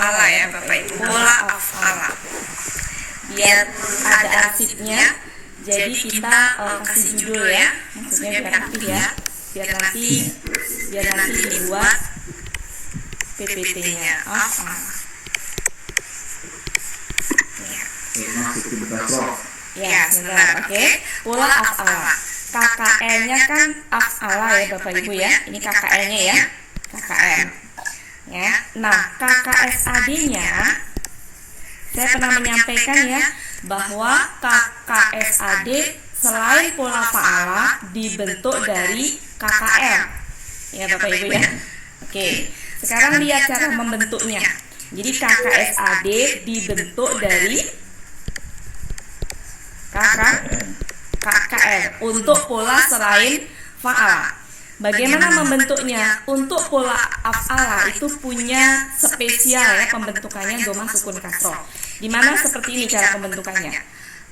af'ala ya Bapak Ibu, pola af'ala. Biar ada arsipnya, jadi kita kasih judul ya, maksudnya biar aktif ya, biar nanti dibuat PPT-nya af'ala. Ya, sebentar, oke. Pola af'ala. KKL-nya kan af'ala ya Bapak Ibu ya. Ini KKL-nya ya. KKL. Ya. Nah, KKSAD-nya saya pernah menyampaikan ya bahwa KKSAD selain pola fa'ala dibentuk dari KKL. Ya Bapak Ibu ya. Oke. Sekarang lihat cara membentuknya. Jadi KKSAD dibentuk dari KKL untuk pola selain fa'ala. Bagaimana membentuknya? Untuk pola af'ala itu punya spesial ya pembentukannya dhamma sukun kasroh. Dimana seperti ini cara pembentukannya.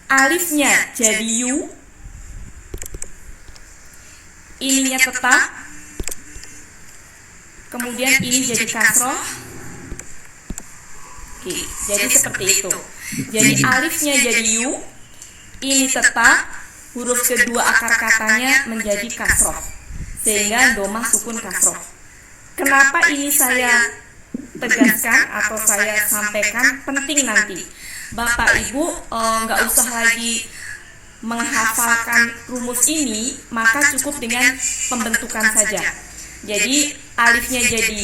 Alifnya jadi yu, ininya tetap, kemudian ini jadi kasroh. Oke, jadi seperti itu. Jadi alifnya jadi yu, ini tetap, huruf kedua akar katanya menjadi kasroh, sehingga dhamma sukun kasroh. Kenapa ini saya tegaskan atau saya sampaikan penting nanti Bapak Ibu nggak usah lagi menghafalkan rumus ini, maka cukup dengan pembentukan saja. Jadi alifnya jadi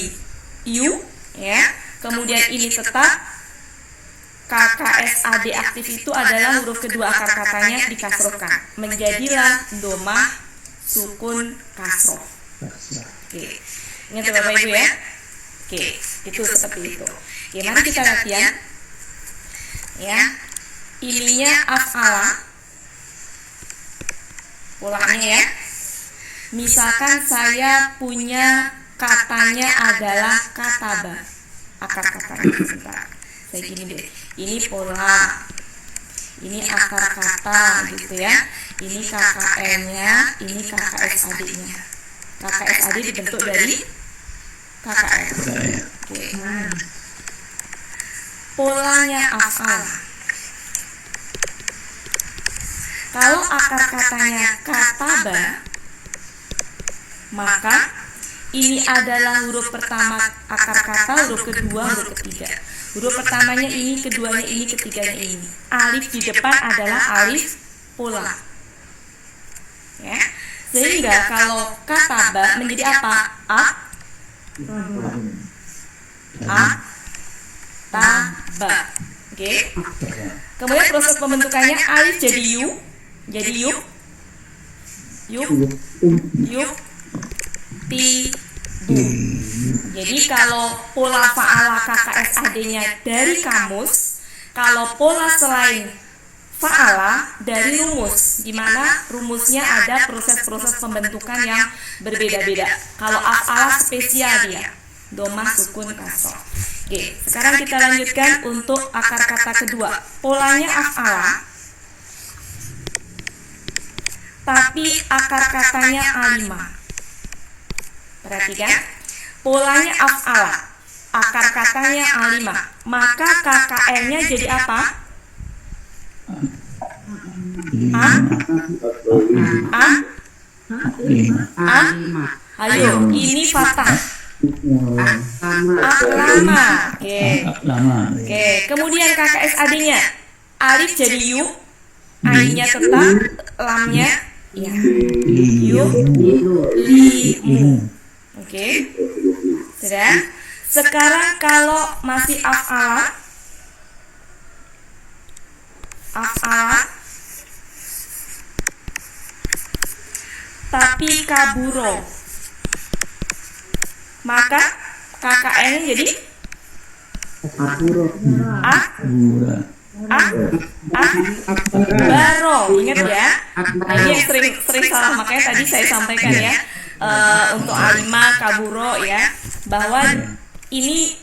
yu ya, kemudian ini tetap, KKSAD aktif itu adalah huruf kedua akar katanya dikasrohkan, menjadilah dhamma sukun kasroh. Oke, ingat Bapak Ibu ya. Oke, itu seperti itu. Oke, mari kita latihan. Ya, ininya af'ala, polanya ya. Misalkan saya punya katanya adalah kataba, akar katanya sebentar. Saya gini deh, ini pola, ini akar kata gitu ya, ini KKL-nya, ini KKSAD-nya. KKSAD dibentuk dari KKL. Oke. Polanya af'ala. Kalau akar katanya kataba, maka ini adalah huruf pertama akar kata, huruf kedua, huruf ketiga. Huruf pertamanya ini, keduanya ini, ketiganya ini. Alif di depan adalah alif pola. Ya. Sehingga kalau kataba menjadi apa? Taba. Oke. Kemudian proses pembentukannya alif jadi yu, jadi yuk, tibu. Jadi kalau pola fa'ala KKSAD-nya dari kamus, kalau pola selain fa'ala dari rumus, di mana rumusnya ada proses-proses pembentukan yang berbeda-beda. Kalau af'ala spesial dia, dhamma sukun kasroh. Oke, sekarang kita lanjutkan untuk akar kata kedua. Polanya af'ala, tapi akar katanya alimah. Perhatikan. Polanya af'ala, akar katanya alimah, maka KKL-nya jadi apa? Ayo, ini fathah. Aklama. Oke. Kemudian KKSAD-nya alif jadi yu, ainnya tetap, lamnya ya. Limu. Oke. Sudah. Sekarang kalau masih af'ala, tapi kaburo, maka KKN jadi baro. Ingat ya. Nah, ini yang sering salah, makanya tadi saya sampaikan ya. Untuk alima kaburo ya, bahwa ini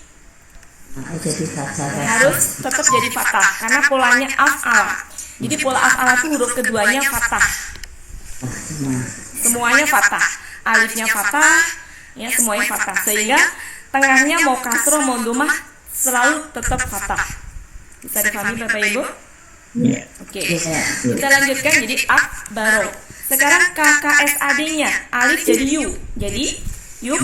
harus tetap jadi fathah karena polanya af'ala. Jadi pola af'ala itu huruf keduanya fathah, semuanya fathah, alifnya fathah ya, semuanya fathah, sehingga tengahnya mau kasroh mau dhammah selalu tetap fathah. Bisa dipahami Bapak Ibu? Iya. Oke. Kita lanjutkan jadi akbaro. Sekarang KKSAD-nya alif jadi yu. Jadi yuk.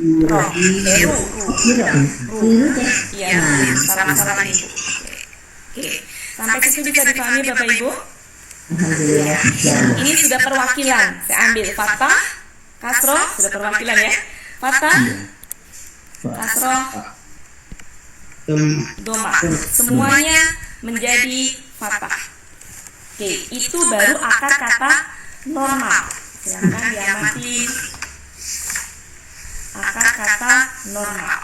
Roh. Iya, salah Ibu. Oke. Sampai situ bisa dipahami Bapak Ibu? Ini sudah perwakilan. Saya ambil fathah, kasroh, sudah perwakilan ya. Fathah, kasroh, doma. Semuanya menjadi fathah. Oke, itu baru akar kata normal. Silakan diamati akar kata normal.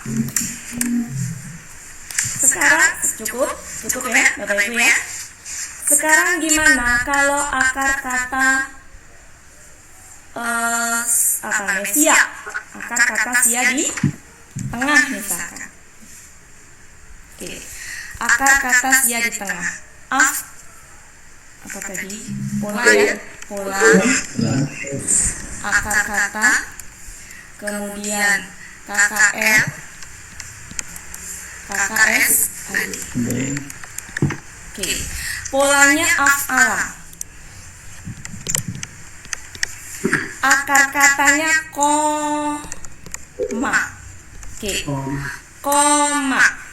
Sekarang cukup ya Bapak Ibu ya. Sekarang gimana kalau akar kata sia? Akar kata sia di tengah misalkan. Oke. Akar kata sia di tengah. Apa tadi? Pola ya. Pola. Akar kata. Kemudian KKL. KKS. Oke. Polanya af'ala. Akar katanya koma. Oke. Koma.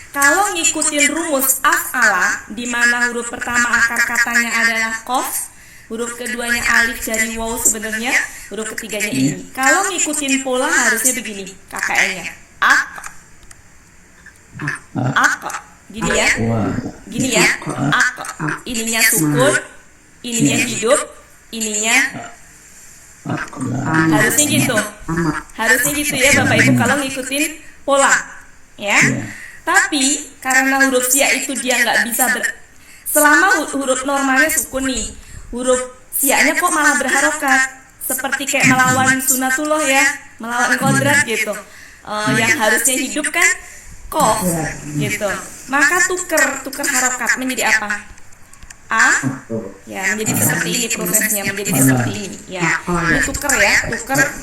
Kalau ngikutin rumus af'ala, di mana huruf pertama akar katanya adalah qaf, huruf keduanya alif jari waw sebenarnya, huruf ketiganya ini. Kalau ngikutin pola harusnya begini, KKN-nya. Ak. Gini ya. Gini ya. Ak. Ininya sukun, ininya hidup, ininya harusnya gitu. Harusnya gitu ya Bapak Ibu kalau ngikutin pola. Ya. Tapi karena huruf sia itu dia nggak bisa selama huruf normalnya sukun nih, huruf sianya kok malah berharokat, seperti kayak melawan sunatullah ya, melawan kodrat gitu. Yang harusnya hidup kan kof gitu. Maka tuker harokat menjadi apa? Ya menjadi seperti ini prosesnya, menjadi seperti ini. Ya ini tuker ya,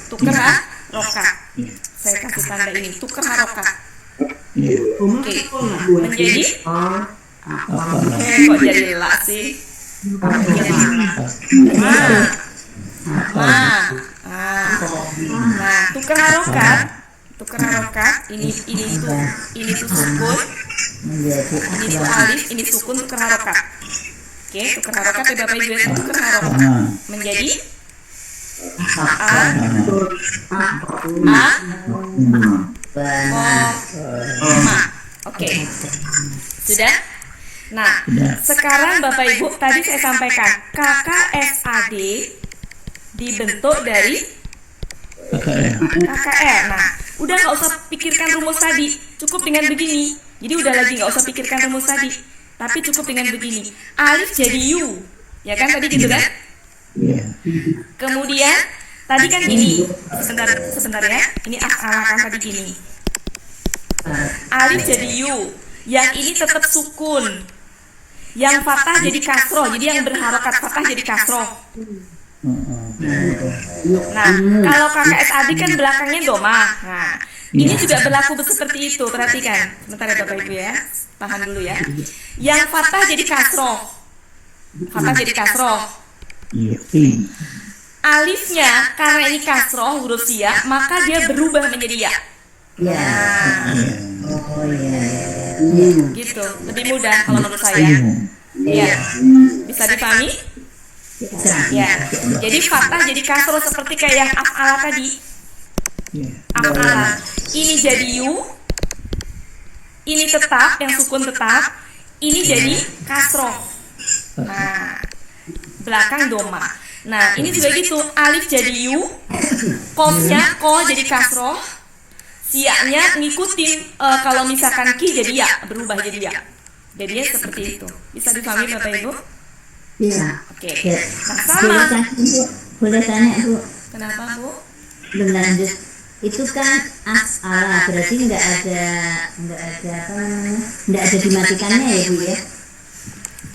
tuker harokat. Saya kasih tanda ini tuker harokat. Oke, menjadi kok jadi la sih? Nah, tukar harokat, ini tuh sukun, ini tuh alif, ini sukun tukar harokat. Oke, tukar harokat ya Bapak Ibu, tukar harokat menjadi koma. Oke. Sudah? Nah, sekarang Bapak Ibu tadi saya sampaikan KKSAD dibentuk dari KKR. Nah, udah nggak usah pikirkan rumus tadi, cukup dengan begini. Jadi udah lagi nggak usah pikirkan rumus tadi, tapi cukup dengan begini. Alif jadi U, ya kan tadi gitu kan? Kemudian tadi kan gini, sebentar ya. Ini af'ala kan tadi gini. Alif jadi yu, yang ini tetap sukun, yang fathah jadi kasroh, jadi yang berharokat fathah jadi kasroh. Nah, kalau KKSAD kan belakangnya doma. Nah, ini juga berlaku seperti itu. Perhatikan, sebentar ya Bapak Ibu ya, paham dulu ya. Yang fathah jadi kasroh, alifnya karena ini kasroh huruf sia, maka dia berubah menjadi ya. Gitu, lebih mudah kalau menurut saya. Ya, bisa dipahami? Ya, jadi fathah jadi kasroh seperti kayak yang af'ala tadi. Af'ala, ini jadi yu, ini tetap, yang sukun tetap, ini jadi kasroh. Nah, belakang doma. Nah, ini juga gitu, alif jadi yu, qofnya ko jadi kasroh, siaknya ngikutin kalau misalkan ki jadi ya, berubah jadi ya. Jadinya seperti itu. Bisa dipahami Bapak Ibu? Iya. Oke. Nah, sama. Boleh tanya Bu? Kenapa Bu? Berlanjut. Itu kan as'ala, berarti nggak ada apa namanya? Nggak ada dimatikannya ya Bu ya?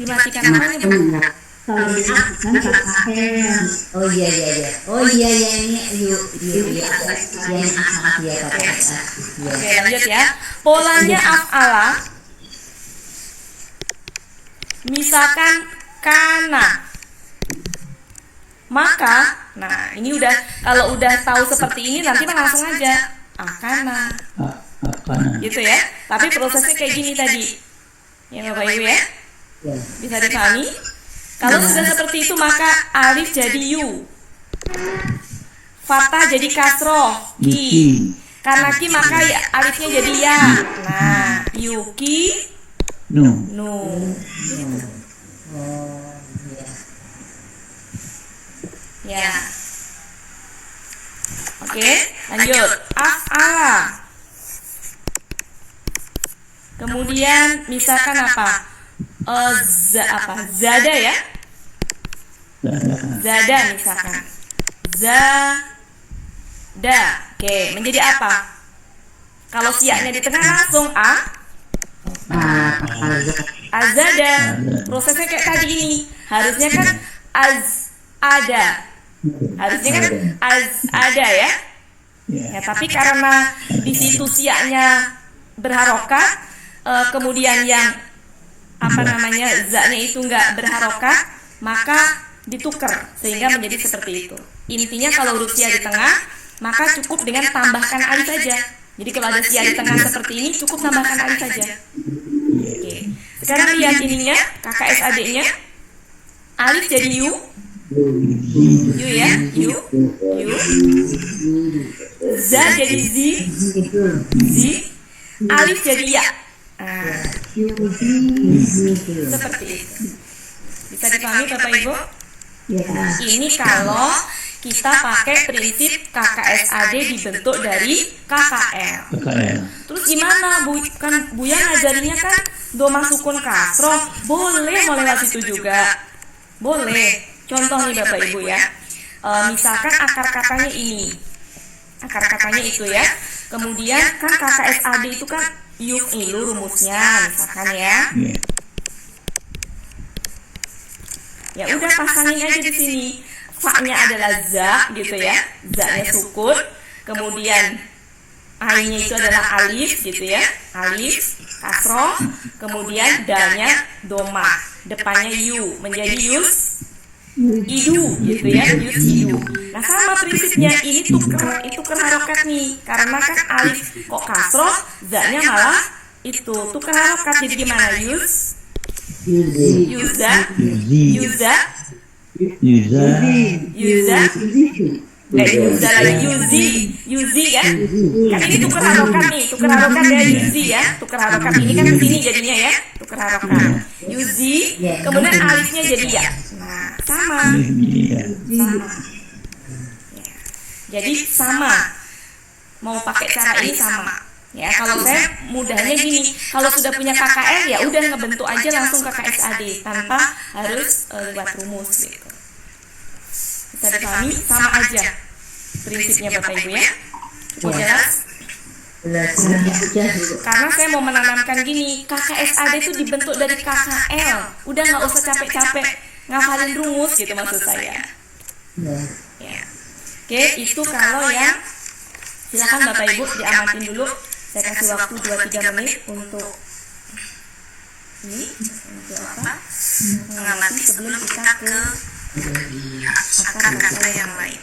Dimatikan apanya Bu? Kalau ini kan KKL. Oh iya iya iya. Oh iya iya ini yuk ya yang maaf ya KKS. Oke, lanjut ya. Polanya af'ala. Misalkan kana. Maka, nah ini udah, kalau udah tahu seperti ini nanti langsung aja akana. Gitu ya. Tapi prosesnya kayak gini tadi. Ya Bapak Ibu ya. Bisa dipahami? Kalau sudah seperti itu maka alif jadi yu, fathah jadi kasroh ki, karena ki maka ya, alifnya jadi ya. Nah, yuki nu. Gitu. Ya. Oke, lanjut. Af'ala. Kemudian misalkan apa? Zada ya? Zada misalkan. Zada. Oke, menjadi apa? Kalau siaknya di tengah langsung azada. Prosesnya kayak tadi ini. Harusnya kan ada. Harusnya kan ada ya. Ya, tapi karena di situ siaknya berharokat, kemudian yang za-nya itu nggak berharokat, maka ditukar sehingga menjadi seperti itu. Intinya kalau huruf sia di tengah, maka cukup dengan tambahkan alif saja. Jadi kalau ada sia di tengah seperti ini, cukup tambahkan alif saja. Oke. Sekarang lihat ininya, KKSAD-nya. Alif jadi yu. Yu ya, yu. Za jadi zi. Alif jadi ya. Seperti itu. Bisa dipahami Bapak Ibu? Ini kalau kita pakai prinsip KKSAD dibentuk dari KKL. Terus gimana Bu? Kan Buya ngajarinya kan doma sukun kasroh. Boleh mau lewat situ juga. Boleh. Contoh nih Bapak Ibu ya. Misalkan akar katanya ini. Akar katanya itu ya. Kemudian kan KKSAD itu kan yuf'ilu rumusnya misalkan ya. Ya udah pasangin aja di sini. Fa-nya adalah za gitu ya. Za-nya sukun. Kemudian A-nya itu adalah alif gitu ya. Alif, kasroh. Kemudian da-nya doma. Depannya yu menjadi idu gitu ya. Idu. Nah sama prinsipnya ini tuker harokat nih. Karena kan alif kok kasroh, za-nya malah itu tuker harokat. Jadi gimana Yuza lagi Yuzi kan? Kan ini tuker harokat nih, tuker harokat ya Yuzi ya, tuker harokat ini kan kesini jadinya ya, tuker harokat Yuzi, kemudian alifnya jadi ya. Nah sama. Jadi sama. Mau pakai cara ini sama. Ya, kalau saya mudahnya gini, kalau sudah punya KKL ya udah ngebentuk aja langsung KKSAD tanpa harus buat rumus gitu. Bisa dipahami? Sama aja prinsipnya Bapak Ibu ya. Cukup jelas? Karena saya mau menanamkan gini, KKSAD itu dibentuk dari KKL. Udah nggak usah capek-capek ngafalin rumus gitu maksud saya. Ya. Oke, itu kalau yang silakan Bapak Ibu diamatin dulu. Saya kasih waktu 2-3 menit untuk ini, untuk apa? Mengamati sebelum kita ke akar kata yang lain.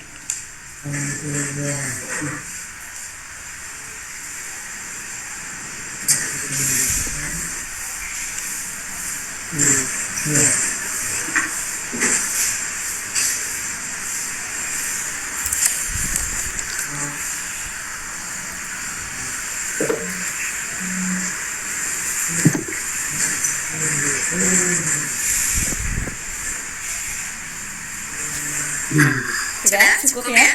Sudah cukup ya?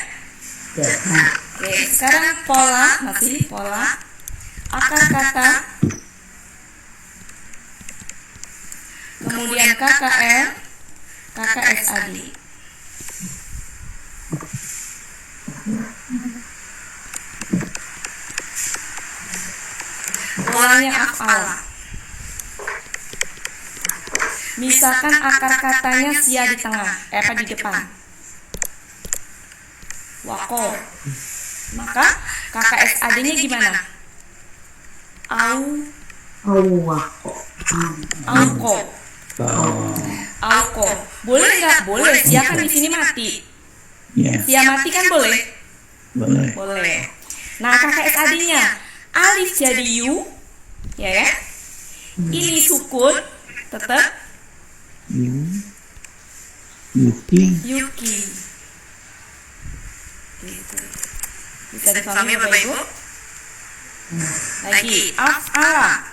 Oke, sekarang pola akar kata, kemudian KKL, KKSAD. Polanya af'ala. Misalkan akar katanya sia di tengah, di depan. Wako. Maka KKSAD-nya gimana? Wako. Auko. Auko. Boleh nggak? Boleh. Sia kan di sini mati. Sia mati kan boleh? Boleh. Nah, KKSAD-nya alif jadi yu, ya. Ini sukun tetap Yuki. Gitu. Bisa dipahami Bapak Ibu? Lagi af'ala.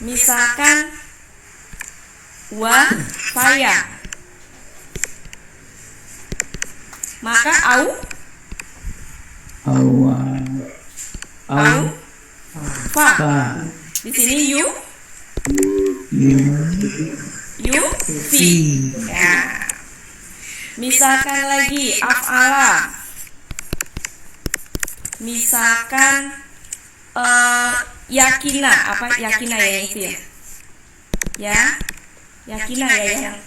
Misalkan wa saya, maka au fa. Di sini yu fi. Ya. Misalkan lagi af'ala. Misalkan yakina, yakina ya itu ya. Ya. Yakina ya yang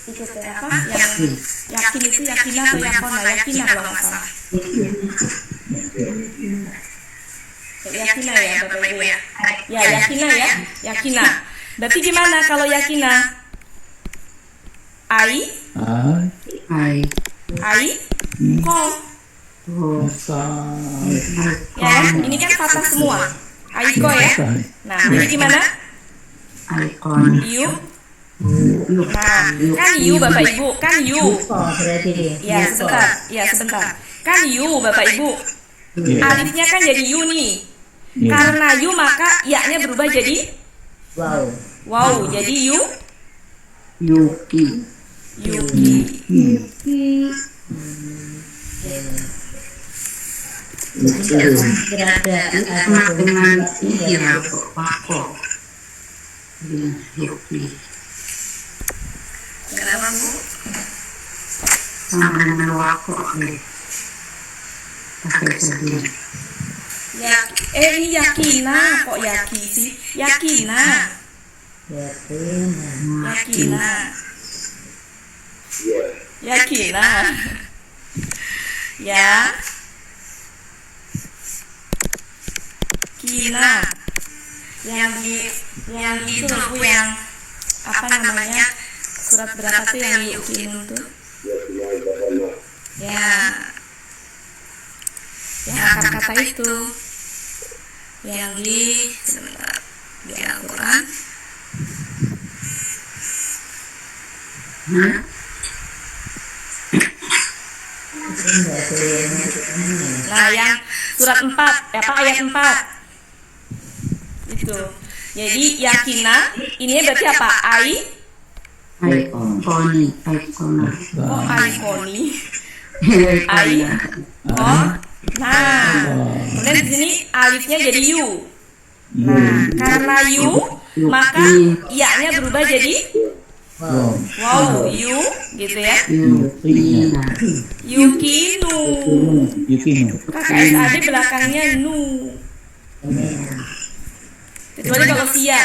ikut apa? Yang yakin itu yakina atau yakona? Yakina kalau nggak salah. Yakina ya Bapak Ibu ya. Ya yakina ya. Yakina. Berarti gimana kalau yakina? Ai ko. Ya, ini kan fathah semua. Aiko ya. Nah, ini gimana? Yu. Nah, kan yu Bapak Ibu, kan yu. Ya, sebentar. Kan yu Bapak Ibu. Alifnya kan jadi yu nih. Karena yu maka ya-nya berubah jadi wow, jadi yu. Yuki. Sama dengan ini ya, Wako. Yuki. Kenapa Bu? Sama dengan Wako nih. Pakai sedih. Ya, ini yakina kok yaki sih? Yakina. Ya. Kina. Yang itu loh Bu, yang apa namanya? Surat berapa tuh yang yukin tuh? Ya. Yang akar kata itu. Yang di Al-Quran. Nah, yang surat 4, ayat 4. Itu. Jadi yakina, ini berarti apa? Aikoni. Oh, aikoni. Nah, kemudian di sini alifnya jadi yu. Nah, karena yu, maka ya-nya berubah jadi wow, yu, gitu ya. Yukinu. KKSAD belakangnya nu. Kecuali kalau sia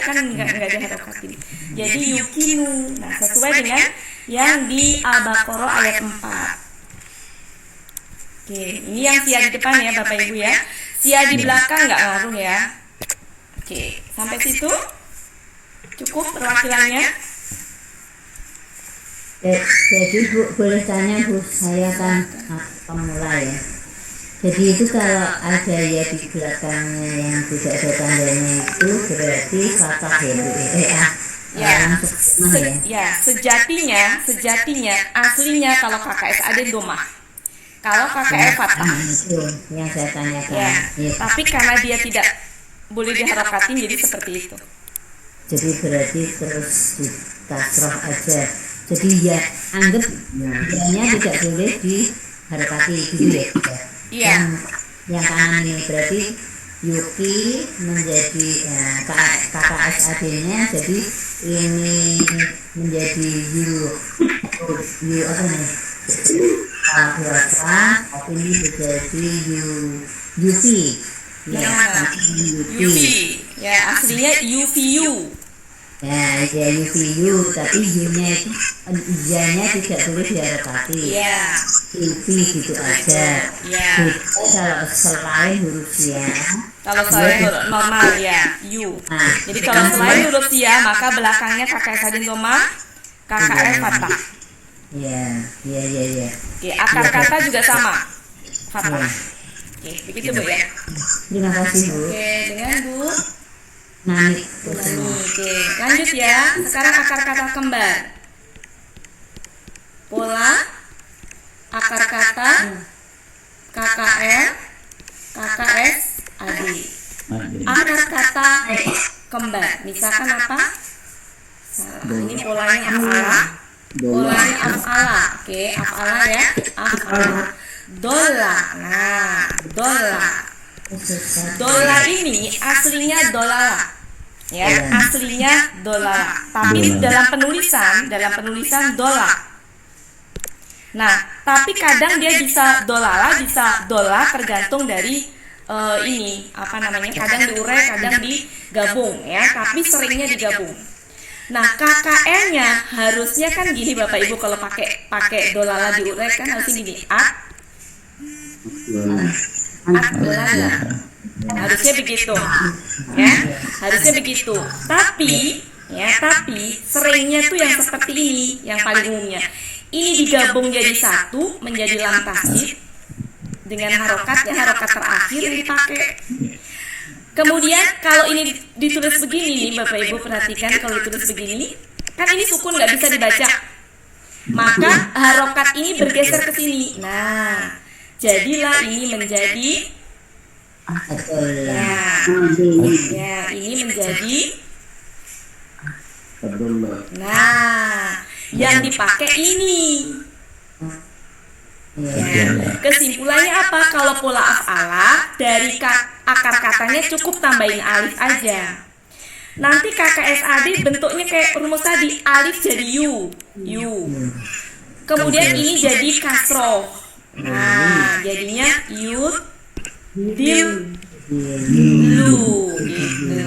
kan nggak diharapkan. Jadi yukinu. Nah, sesuai dengan yang di Al-Baqarah ayat 4. Oke, ini yang sia di depan ya Bapak Ibu ya. Sia di belakang nggak ngaruh ya. Oke, sampai situ cukup perwakilannya. Jadi Bu, boleh tanya Bu, saya kan pemula ya. Jadi itu kalau ada ya di belakangnya yang tidak ada tandanya itu berarti fathah ya Bu. Sejatinya aslinya kalau KKSAD domah. Kalau KKR fathah. Itu yang saya tanyakan. Ya. Tapi karena dia tidak boleh diharapkan jadi seperti itu. Jadi berarti terus di kasroh aja. Jadi ya anggap dianya tidak boleh diharapati gitu ya. Iya. Yang kanan ini berarti Yuki menjadi KKSAD-nya, jadi ini menjadi yu apa nih? Ini menjadi Yufi. Yufi. Ya, aslinya UVU. Ya, ya UVU, tapi U-nya itu I-nya tidak boleh diharokati. Iya. UV gitu aja. Iya. Kalau selain huruf ya. Kalau selain huruf normal ya, U. Nah, Jadi kalau selain huruf ya, maka belakangnya KKS doma, KKF fathah. ya, ya, ya, ya. Oke, akar kata juga sama, fathah. Oke, begitu Bu ya. Terima kasih Bu. Oke, dengan Bu Nani. Nani. Oke, lanjut ya. Sekarang akar kata kembar. Pola akar kata KKL, KKS, AD. Akar kata kembar. Misalkan apa? Salah. Ini polanya af'ala. Polanya af'ala. Oke, af'ala ya. Af'ala. Dola. Nah, dola. Dola ini aslinya dolala. Ya, aslinya dolala. Tapi dalam penulisan dola. Nah, tapi kadang dia bisa dolala, bisa dola, tergantung dari ini apa namanya. Kadang diurai, kadang digabung ya. Tapi seringnya digabung. Nah, KKL-nya harusnya kan gini Bapak Ibu, kalau pakai dolala diurai kan harusnya gini, dolala. Harusnya begitu. Ya, harusnya begitu. Tapi seringnya tuh yang seperti ini, yang paling umumnya. Ini digabung jadi satu menjadi lam tasdid dengan harokat terakhir yang dipakai. Kemudian kalau ini ditulis begini nih Bapak Ibu, perhatikan kalau ditulis begini, kan ini sukun nggak bisa dibaca. Maka harokat ini bergeser ke sini. Nah, jadilah ini menjadi ya ini menjadi. Nah, yang dipakai ini. Ya, kesimpulannya apa? Kalau pola af'ala dari akar katanya cukup tambahin alif aja. Nanti KKSAD bentuknya kayak rumus tadi, alif jadi U. Kemudian ini jadi kasroh. Nah, jadinya yud dil lu gitu.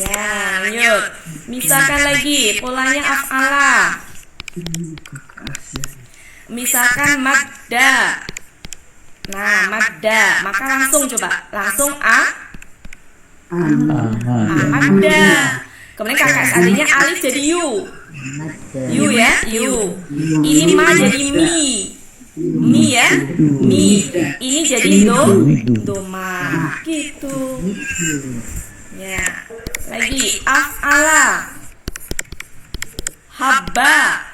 Ya, lanjut. Misalkan lagi polanya af'ala. Misalkan madda. Nah, madda, maka langsung madda. Kemudian KKSAD-nya alif jadi U. Ya, U. Ini ma jadi mi. Mi ya, mi. Ini jadi doma. Gitu. Ya. Lagi af'ala. Habba.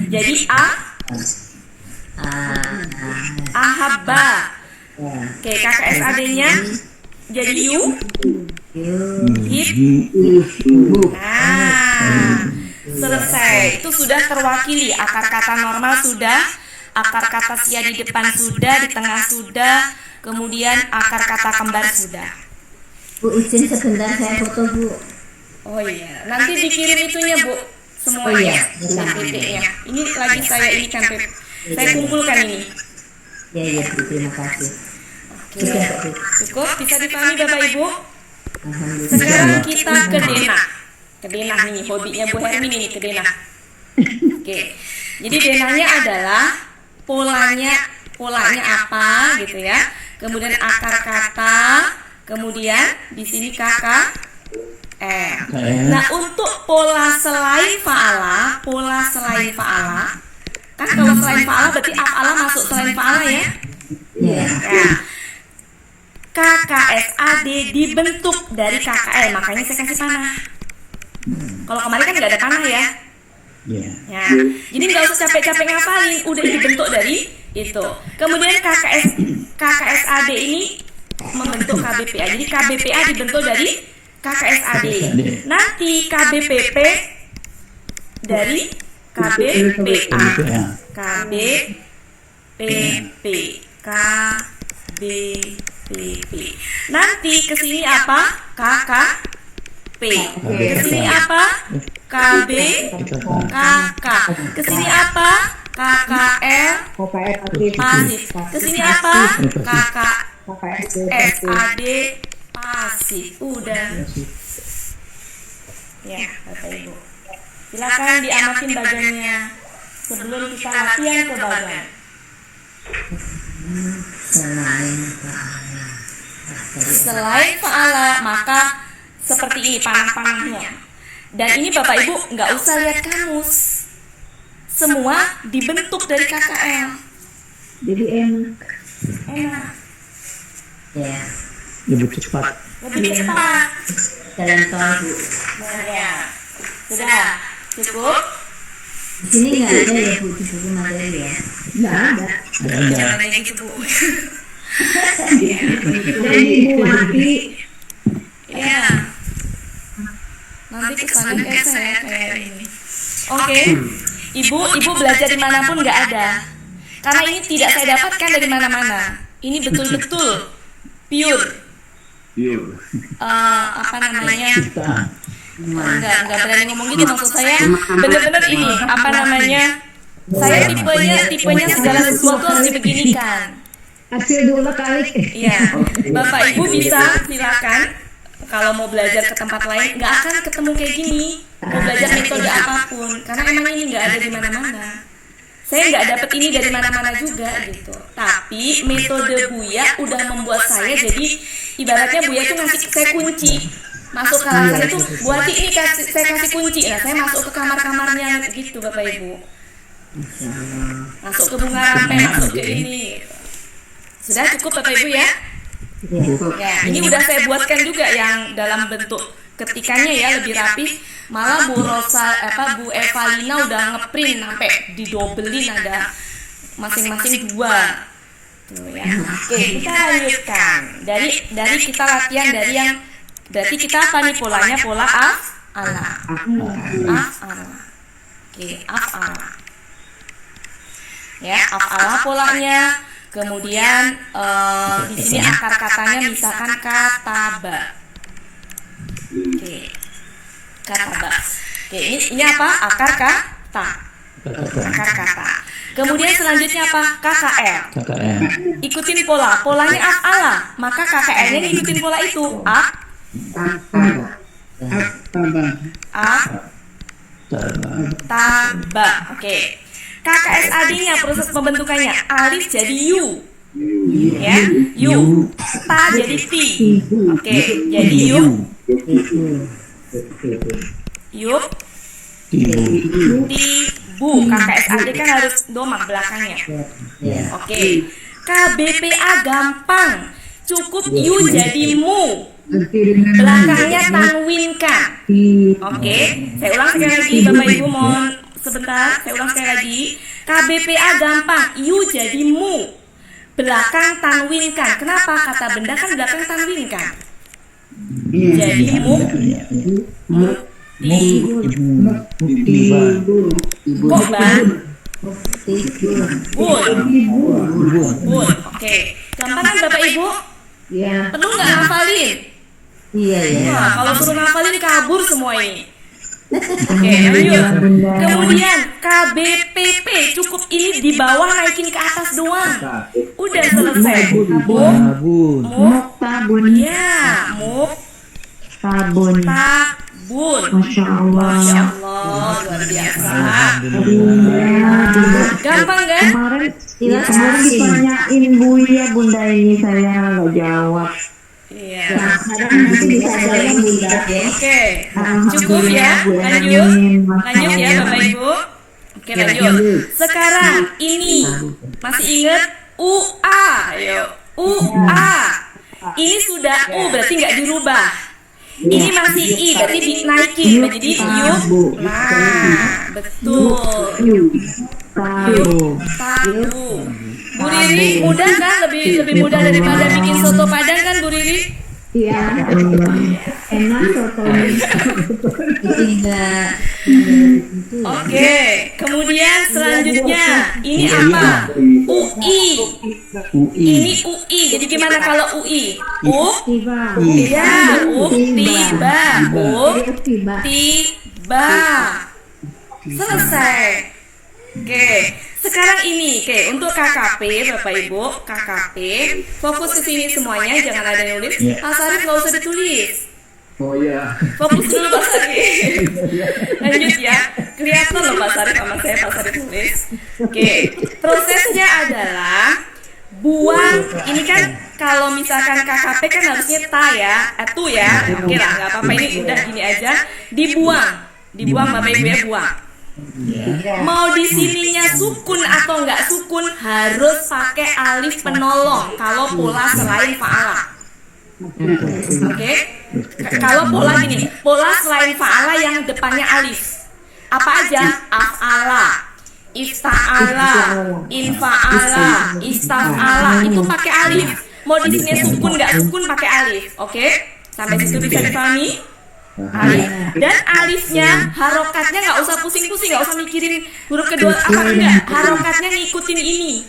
Jadi ahabba. Oke, KKSAD-nya jadi U. Hib. Nah, selesai. Itu sudah terwakili. Akar kata normal sudah, akar kata sia di depan sudah, di tengah sudah, kemudian akar kata kembar sudah. Bu, izin sebentar saya foto Bu. Oh iya, nanti dikirim itunya Bu, semuanya, PPT-nya. Ini lagi saya saya kumpulkan ini. Ya, Bu, terima kasih. Oke, cukup, bisa dipahami Bapak Ibu? Sekarang kita ke denah. Ke denah nih, hobinya Bu Hermin ini, ke denah. Oke, jadi denahnya adalah polanya apa gitu ya. Kemudian akar kata, kemudian di sini KKL. Nah, untuk pola selain fa'ala, kan kalau selain fa'ala berarti af'ala masuk selain fa'ala ya. Nah, KKSAD dibentuk dari KKL, makanya saya kasih panah. Kalau kemarin kan nggak ada panah ya. Ya, jadi nggak usah capek-capek ngafalin, udah dibentuk dari itu. Kemudian KKSAD ini membentuk KBPA. Jadi KBPA dibentuk dari KKSAD. Nanti KBPP dari KBPA. KBPP. Nanti kesini apa? KKP. Kesini apa? KB. KK. Kesini apa? KKL pasif. Kesini apa? KKSAD pasif. Udah. Ya, Bapak Ibu. Silakan diamatin bagannya sebelum kita latihan ke bagan. Selain fa'ala, maka seperti ini panah-panahnya. Dan ini Bapak Ibu nggak usah lihat kamus, semua dibentuk dari KKL. Jadi enak. Ya. Lebih cepat. Lebih cepat. Jalan tol, Bu. Ya. Sudah cukup. Di sini nggak ada ya, Bu, di buku materi ya? Nggak ada. Jangan kayak gitu, Bu. Jadi Ibu mati. Ya. Nanti kesana kayak saya kayak ini. Oke. Ibu belajar dimanapun nggak ada. Karena ini tidak saya dapatkan dari mana-mana. Ini betul-betul pure. Apa namanya? Enggak berani ngomong gitu, maksud saya benar-benar ini apa namanya? Saya tipenya segala sesuatu harus dibeginikan. Hasil dulu kali. Iya, Bapak Ibu bisa silakan kalau mau belajar ke tempat lain nggak akan ketemu kayak gini. Mau belajar metode apapun, karena emang ini nggak ada di mana-mana. Saya nggak dapet ini dari mana-mana juga gitu. Tapi metode Buya udah membuat saya jadi ibaratnya Buya tuh ngasih saya kunci. Masuk ke kelas itu, buat ini saya kasih kunci. Nah, saya masuk ke kamar-kamarnya gitu Bapak Ibu. Masuk ke bunga rampai, masuk ke ini. Sudah cukup Bapak Ibu ya? Ya, ini udah saya buatkan juga yang dalam bentuk ketikannya ya lebih rapi. Malah Bu Evalina udah ngeprint sampai didobelin, ada masing-masing 2 tuh ya. Oke, kita lanjutkan dari kita latihan dari yang berarti kita apa nih polanya? Pola af'ala. Oke, af'ala ya, af'ala polanya. Kemudian di sini akar katanya misalkan kataba. Oke. Kataba. Oke, ini apa? Akar kata. Akar kata. Kemudian selanjutnya apa? KKL. Ikutin polanya af'ala, maka KKL-nya ikutin pola itu. Taba. Oke. KKSAD-nya proses pembentukannya alif jadi yu. Ya, yu. Ta jadi ti. Oke, jadi yu. Yuk. Tibu. KKSAD kan harus domak belakangnya. Oke. KBPA gampang. Cukup yu jadi mu. Belakangnya tanwinkan. Oke. Saya ulang sekali lagi Bapak Ibu, mohon sebentar, saya ulang sekali lagi. KBPA gampang, yu jadi mu. Belakang tanwinkan. Kenapa? Kata benda kan belakang tanwinkan. Jadi mu. Kok bang? Bun. Oke. Gampang kan Bapak Ibu? Iya. Perlu nggak ngafalin? Iya. Wah, kalau suruh ngafalin kabur semua ini. Oke, lanjut. Kemudian KBPP cukup ini di bawah naikin ke atas doang. Udah selesai. Tabun. Ya, Tabun. tabun. Masya Allah. Masya Allah, luar biasa. Gampang kan? Kemarin ditanyain Buya, Bunda ini saya nggak jawab. Iya. Bunda. Oke, cukup ya. Lanjut ya Bapak Ibu. Oke, lanjut. Sekarang ini masih ingat UA, ayo. UA. Ini sudah U berarti nggak dirubah. Ini masih I berarti dinaikin menjadi yuk. Nah, betul. Yuk, tabu. Bu Riri mudah kan? Lebih mudah daripada bikin soto Padang kan Bu Riri? Iya. Enak sotonya. Oke, kemudian selanjutnya ini apa? UI. Ini UI. Jadi gimana kalau UI? Iya, tiba. Selesai. Oke. Sekarang ini, oke, untuk KKP, Bapak Ibu, KKP, fokus ke sini semuanya, jangan ada yang nulis. Iya. Pak Sarif nggak usah ditulis. Oh iya. Fokus dulu Pak Sarif. Lanjut ya. Kelihatan loh Pak Sarif sama saya, Pak Sarif nulis. Oke, prosesnya adalah buang. Ini kan kalau misalkan KKP kan harusnya ta ya, tu ya. Oke lah, nggak apa-apa, ini udah gini aja. Dibuang Bapak Ibu ya, buang. Mau di sininya sukun atau nggak sukun harus pakai alif penolong kalau pola selain fa'ala. Oke? Kalau pola gini, pola selain fa'ala yang depannya alif. Apa aja? Af'ala, ifta'ala, infa'ala, istaf'ala, itu pakai alif. Mau di sini sukun nggak sukun pakai alif. Oke? Sampai situ bisa dipahami? Alif. Dan alifnya harokatnya nggak usah pusing-pusing, nggak usah mikirin huruf kedua apa enggak, harokatnya ngikutin ini,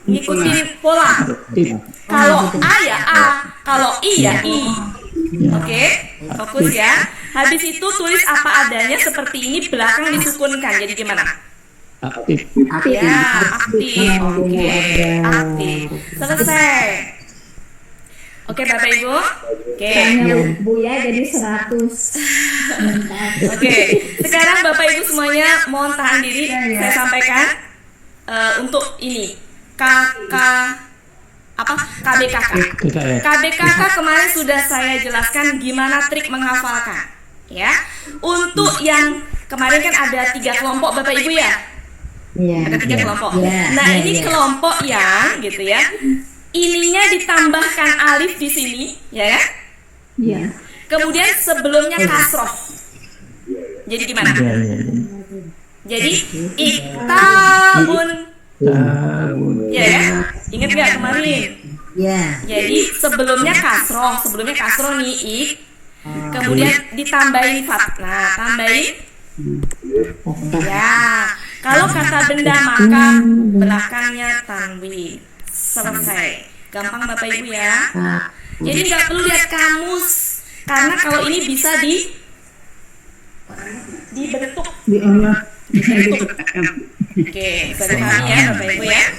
ngikutin pola. Kalau a ya a, kalau i ya i. Oke, fokus ya. Habis itu tulis apa adanya seperti ini, belakang disukunkan. Jadi gimana? Aktif. Ya, aktif. Oke, aktif. Selesai. Oke Bapak Ibu. Oke. Bu ya jadi 100. Oke. Sekarang Bapak Ibu semuanya mohon tahan diri. Saya sampaikan untuk ini KBKK. KBKK kemarin sudah saya jelaskan gimana trik menghafalkan. Ya. Untuk yang kemarin kan ada 3 kelompok Bapak Ibu ya. Ada 3 kelompok. Nah ini kelompok yang gitu ya. Ininya ditambahkan alif di sini, ya kan? Iya. Kemudian sebelumnya kasroh. Jadi gimana? Jadi iktabun. Ya ya. Ingat nggak kemarin? Ya. Jadi sebelumnya kasroh nih ik. Kemudian ditambahin fat. Nah, tambahin. Ya. Kalau kata benda maka belakangnya tanwin. Selesai. Gampang Bapak Ibu ya. Jadi nggak perlu lihat kamus, karena kalau ini bisa dibentuk. Oke, bisa dipahami ya Bapak Ibu ya.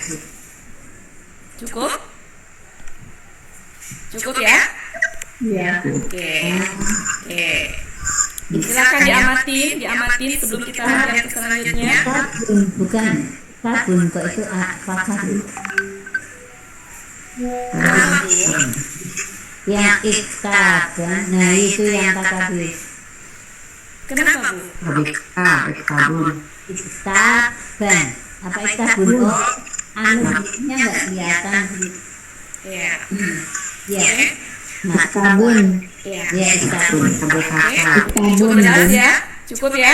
Cukup ya. Oke. Silakan diamatin sebelum kita lanjut ke selanjutnya. Bukan sabun kok, itu fathah. Yang iktaban, nah itu yang takabir. Kenapa Bu? Iktaban, apa iktabun? Oh, anunya nggak kelihatan. Iya. Ya, maktabun. Iya. Ya iktabun. Cukup jelas ya? Cukup ya?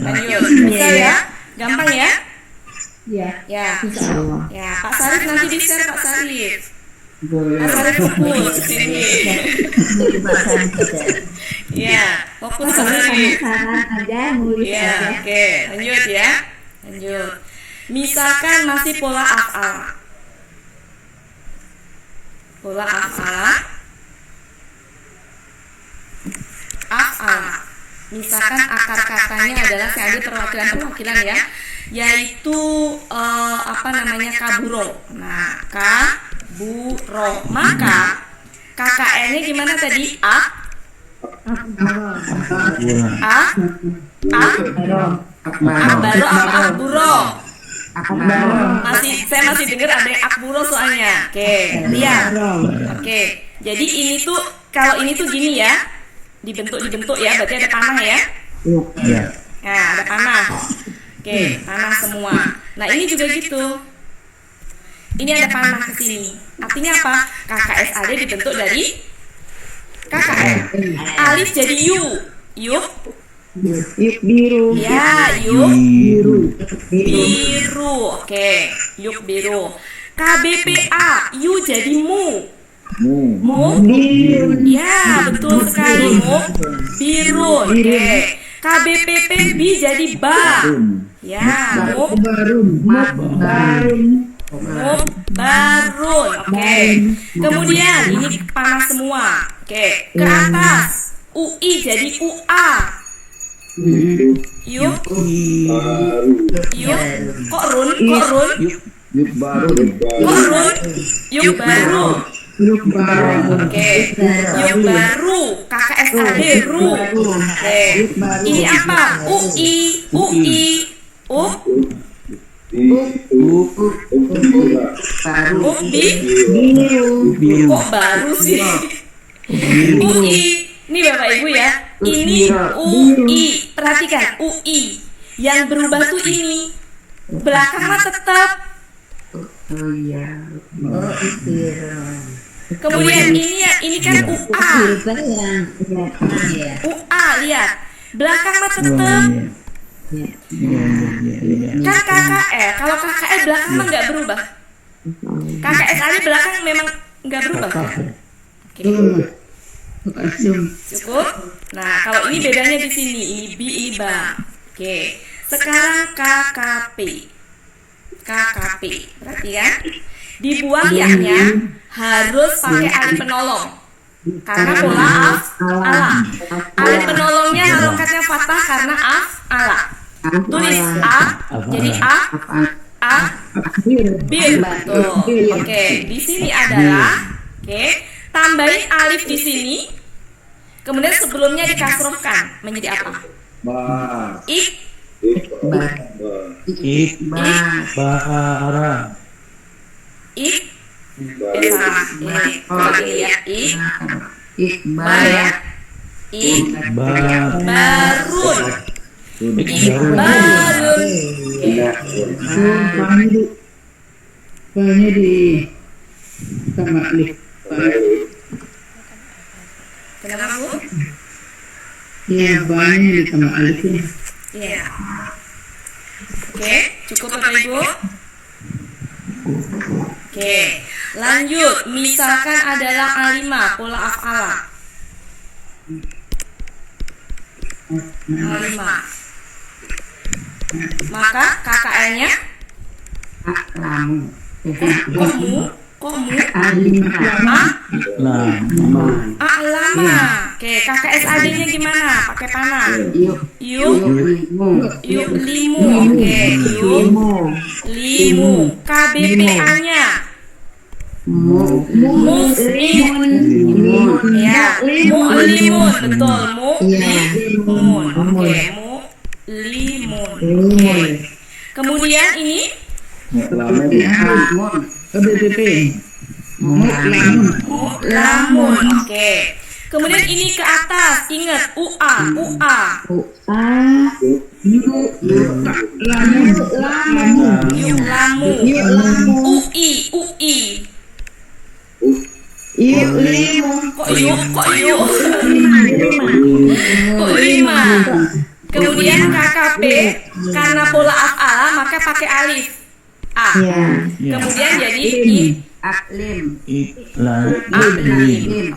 Lanjut. Bisa ya? Gampang ya? Ya. Ya, Pak Sarif nanti di-share Pak Sarif. Pak Sarif fokus sini. Ya, fokus Pak Sarif. Ya, oke. Lanjut ya. Lanjut. Misalkan masih pola af'ala. Af'ala. Misalkan akar katanya adalah saya ambil perwakilan ya, yaitu kaburo. Nah, kaburo. Maka KKN-nya gimana tadi? Akbaro apa akburo? Saya masih dengar ada yang akburo soalnya. Oke, lihat. Oke. Jadi ini tuh, kalau ini tuh gini ya. Dibentuk ya, berarti ada panah ya. Nah, ada panah. Oke, panah semua. Nah, ini juga gitu. Ini ada panah ke sini. Artinya apa? KKSAD dibentuk dari KKN. Alif jadi yuk biru. Ya, yuk biru. Oke, yuk biru. KBPA, yu jadi mu. Ya, betul sekali. Mu biru. Oke. KBPP bi jadi ba. Ya, barun. Oke. Kemudian ini panas semua. Oke. Ke atas UI jadi UA. Yu, yu, kok run, Yuk baru. kok run, yuk baru. Oke, yuk baru, KKSAD ru. Oke, ini apa? UI, kok baru sih? UI, ini Bapak Ibu ya. Ini UI, perhatikan UI. Yang berubah tuh ini. Belakangnya tetap. Oh iya. Oh itu. Kemudian ini kan UA. Berubah yang ya. UA, lihat. Belakangnya tetap. Kan KKL. Kalau KKL belakangnya nggak berubah. KKSAD belakang memang nggak berubah. Oke. Cukup. Nah, kalau ini bedanya di sini. Ini B, ini ba. Oke. Sekarang KKP. Berarti ya, dibuang ya-nya harus pakai alif penolong. Karena pola ala. Alif penolongnya harokatnya fathah karena ala. Tulis a, jadi a, bir, betul. Oke, di sini adalah, tambahin alif di sini. Kemudian sebelumnya dikasrohkan menjadi apa? Banyak di sama alif. Kenapa Bu? Ya banyak di sama alif ini. Iya. Oke, cukup Bapak Ibu. Oke, lanjut. Misalkan adalah A5, pola af'ala. A5. Maka KKL-nya A'lama. Oke, KKSAD-nya gimana? Pakai panah. Limu. Oke, limu. KBPA-nya Muslimun. Ya, mu'limun. Betul, mu'limun. Oke, mu'limun. Kemudian ini BPP. Mu'lamun. Oke. Kemudian ini ke atas, ingat UA. Yu'lamu. UI. Kok lima. Kemudian KKP karena pola af'ala maka pakai alif a. Kemudian jadi aklim.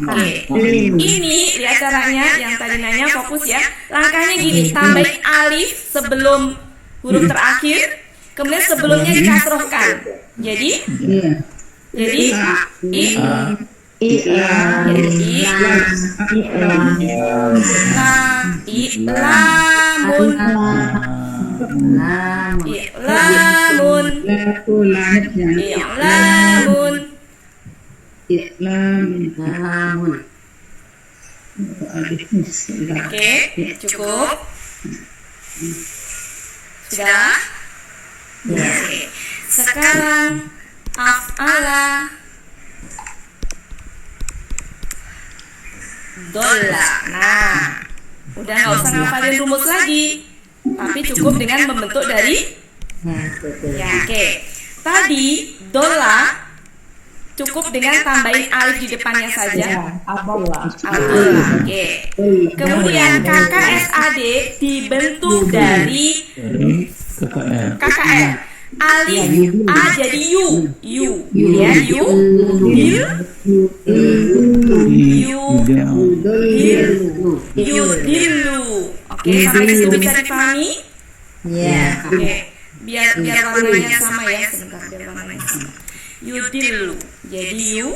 Oke. Ini lihat caranya yang tadi nanya fokus ya. Langkahnya gini, tambahin alif sebelum huruf terakhir, kemudian sebelumnya dikasrohkan. Jadi Islamun. Oke, cukup. Sudah? Oke. Sekarang af'ala dolla. Nah, udah nggak usah ngafalin rumus lagi, tapi cukup dengan membentuk dari oke. Tadi dolla cukup dengan tambahin alif di depannya saja. Oke. Kemudian KKSAD dibentuk dari KKL. Alif A jadi U ya, Yudilu. Oke, sampai situ bisa dipahami? Ya. Oke. Biar warnanya sama ya, sebentar biar warnanya sama. Yudilu. Jadi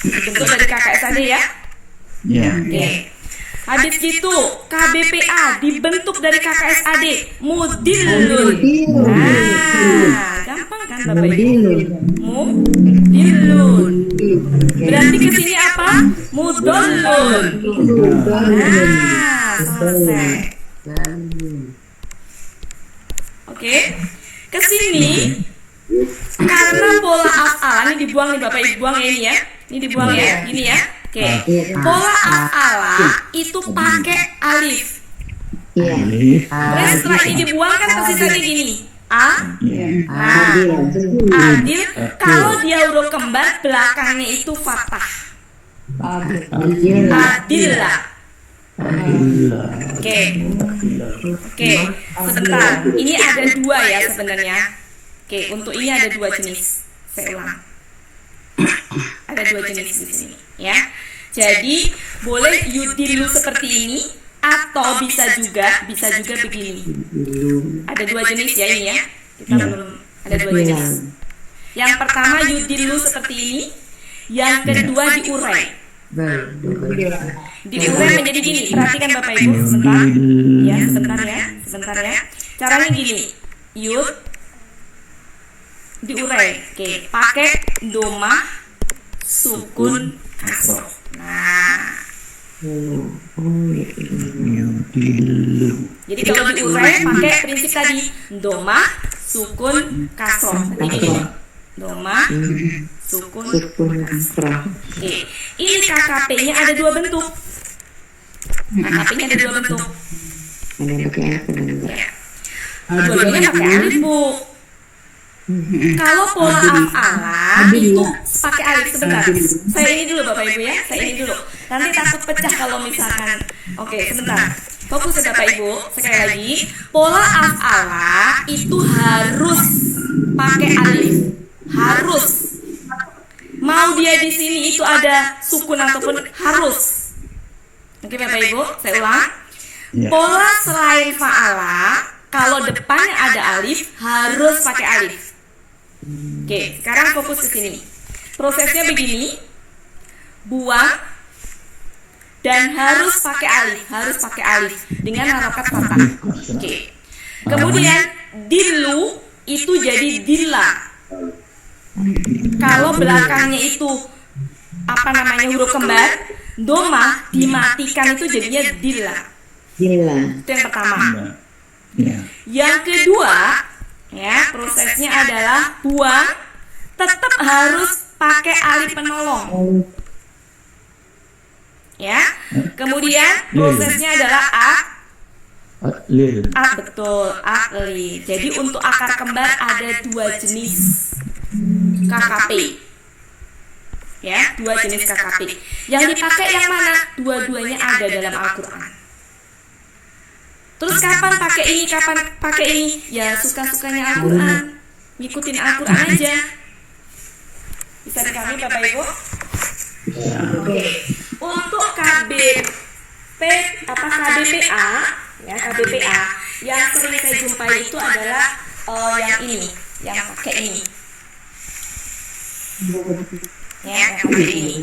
bentuk dari KKS tadi ya. Oke. Habis gitu KBPA dibentuk dari KKSAD, mudilun. Nah, gampang kan Bapak Ibu? Mudilun. Berarti ke sini apa? Mudollun. Nah, selesai. Oke. Ke sini karena pola af'ala ini dibuang nih Bapak Ibu, buang ya ini ya. Ini dibuang ya, gini ya. Oke. Pola af'ala itu pakai alif. Terus setelah ini dibuang kan tersisanya gini. Nah, adil. Kalau dia huruf kembar belakangnya itu fathah. Adillah. Oke. Sebentar. Ini ada dua ya sebenarnya. Oke, untuk ini ada dua jenis. Saya ulang. Ada dua jenis di sini, ya. Jadi boleh yudilu seperti ini atau bisa juga begini. Ada dua jenis ya ini ya. Kita belum ada dua jenis. Yang pertama yudilu seperti ini, yang kedua diurai. Diurai menjadi gini. Perhatikan Bapak Ibu sebentar ya. Caranya gini. Yud diurai. Oke, pakai domah sukun kasroh. Nah. Jadi kalau diurai pakai prinsip tadi domah sukun kasroh. Jadi domah sukun kasroh. Oke, ini KKP-nya ada dua bentuk. KKP-nya ada dua bentuk. Dua-duanya pakai alif Bu. Kalau pola af'ala itu pakai alif. Sebentar, saya ini dulu Bapak Ibu ya, saya ini dulu. Nanti takut pecah kalau misalkan. Oke, sebentar. Fokus ya Bapak Ibu. Sekali lagi, pola af'ala itu harus pakai alif. Harus. Mau dia di sini itu ada sukun ataupun harus. Oke Bapak Ibu, saya ulang. Pola selain fa'ala, kalau depannya ada alif harus pakai alif. Oke, sekarang fokus ke sini. Prosesnya begini. Buang dan harus pakai alif dengan harokat fathah. Oke. Kemudian dilu itu jadi dilla. Kalau belakangnya itu huruf kembar, domah dimatikan itu jadinya dilla. Itu yang pertama. Yang kedua, ya, prosesnya adalah buang, tetap harus pakai alif penolong. Ya. Kemudian prosesnya adalah betul, akli. Jadi untuk akar kembar ada dua jenis KKP. Ya, dua jenis KKP. Yang dipakai yang mana? Dua-duanya ada dalam Al-Qur'an. Terus kapan pakai ini, kapan pakai ini? Ya suka-sukanya Al-Qur'an. Ngikutin Al-Qur'an aja. Bisa dipahami Bapak Ibu? Untuk KBPA, ya KBPA yang sering saya jumpai itu adalah yang ini, yang pakai ini. Ya, yang pakai ini.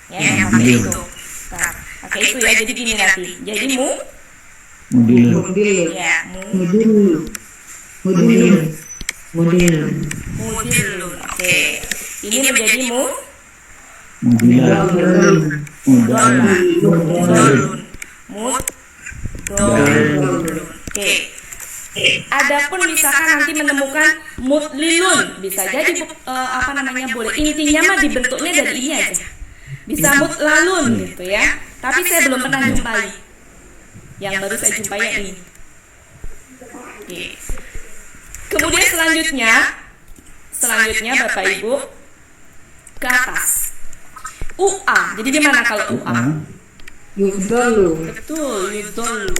Ya, yang pakai itu. Pakai itu ya, jadi gini nanti. Jadi mudil. Oke. Ini menjadi mudolun. Oke. Adapun misalkan nanti menemukan mudlilun, bisa jadi boleh. Intinya mah dibentuknya dari ini aja. Bisa mudlalun gitu ya. Tapi saya belum pernah jumpai. Yang baru saya jumpai yang ini. Oke. Kemudian selanjutnya Bapak Ibu ke atas. UA. Jadi gimana kalau UA? Yudolu. Betul, yudolu.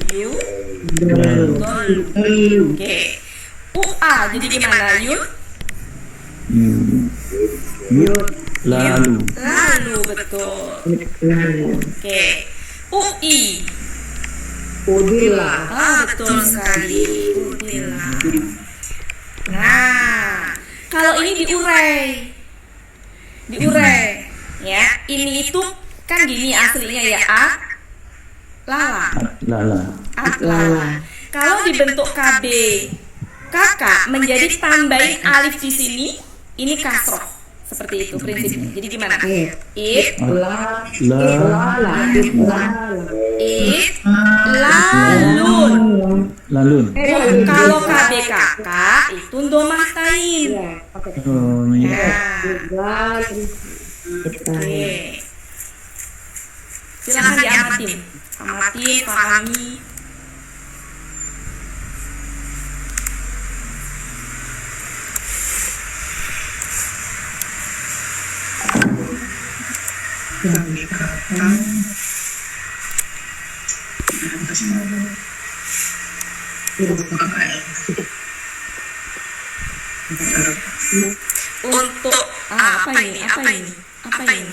Oke. UA. Jadi gimana? Lalu betul. Oke. UI. Udila. Betul sekali. Udila. Nah, kalau ini diurai, ya. ini itu kan gini aslinya ya, lala. Lala. Lala. Kalau dibentuk KB kakak menjadi tambahin alif di sini, ini kasroh. Seperti itu prinsipnya. Jadi gimana? It, La. lalun. Lalun. Kalau KB kakak itu domah tain. Oh ya. Oke. Silakan diamatin, pahami. Untuk apa ini? Apa ini?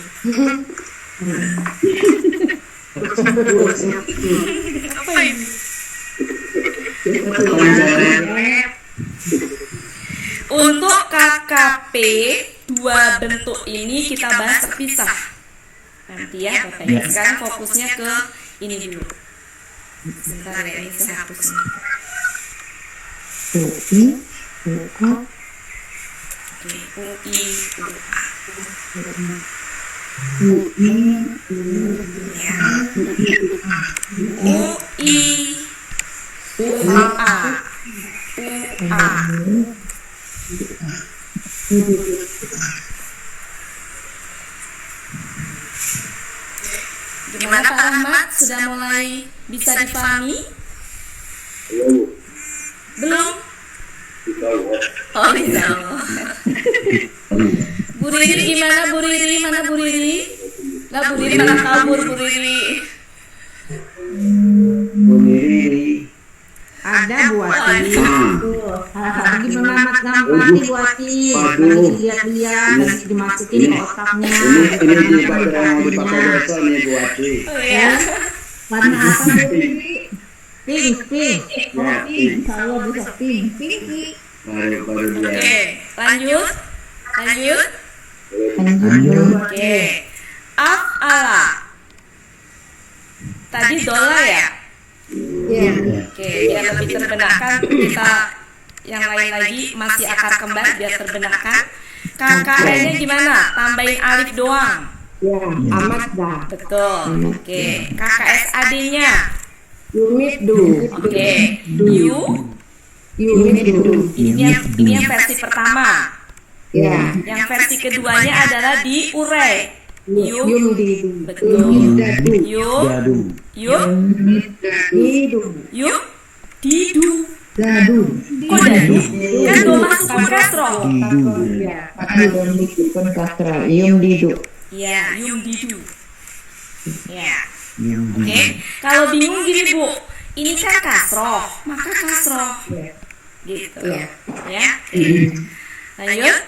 Untuk KKP dua bentuk ini kita bahas terpisah nanti ya Bapak Ibu. Sekarang fokusnya ke ini dulu. Sebentar ya, ini saya hapus nih. Oke, UI, Gimana Pak Rahmat? Sudah mulai bisa difahami? Belum? Oh, insya Allah. Bu Riri gimana Bu Riri? Mana Bu Riri? Lah Bu Riri malah kabur Bu Riri. Ada buati. Lagi menamat ngampani buati. Lagi dilihat-lihat, lagi dimasukin ke otaknya. Ini dipakai desa nih buati. Oh ya. Warna apa Bu? Pink. Ya, pink. Kalau bisa pink. Baru dia. Oke, lanjut. Oke. Af'ala. Tadi dola ya? Iya. Oke, biar lebih terbenakkan kita yang lain lagi masih akar kembar biar terbenakkan. KKN-nya gimana? Tambahin alif doang. Ya, amat dah. Betul. Oke, KKSAD-nya. Yumiddu. Oke. Yumiddu. Ini yang versi pertama. Ya. Yang versi keduanya adalah diurai. Yumdidu. Betul. Dadu. Didu. Dadu. Kok dadu? Kan domah sukun kasroh. Ya, pakai sukun kasra. Yumdidu. Ya, didu. Ya. Oke. Kalau bingung gini Bu, ini kan kasroh, maka kasroh. Gitu. Ya. Lanjut.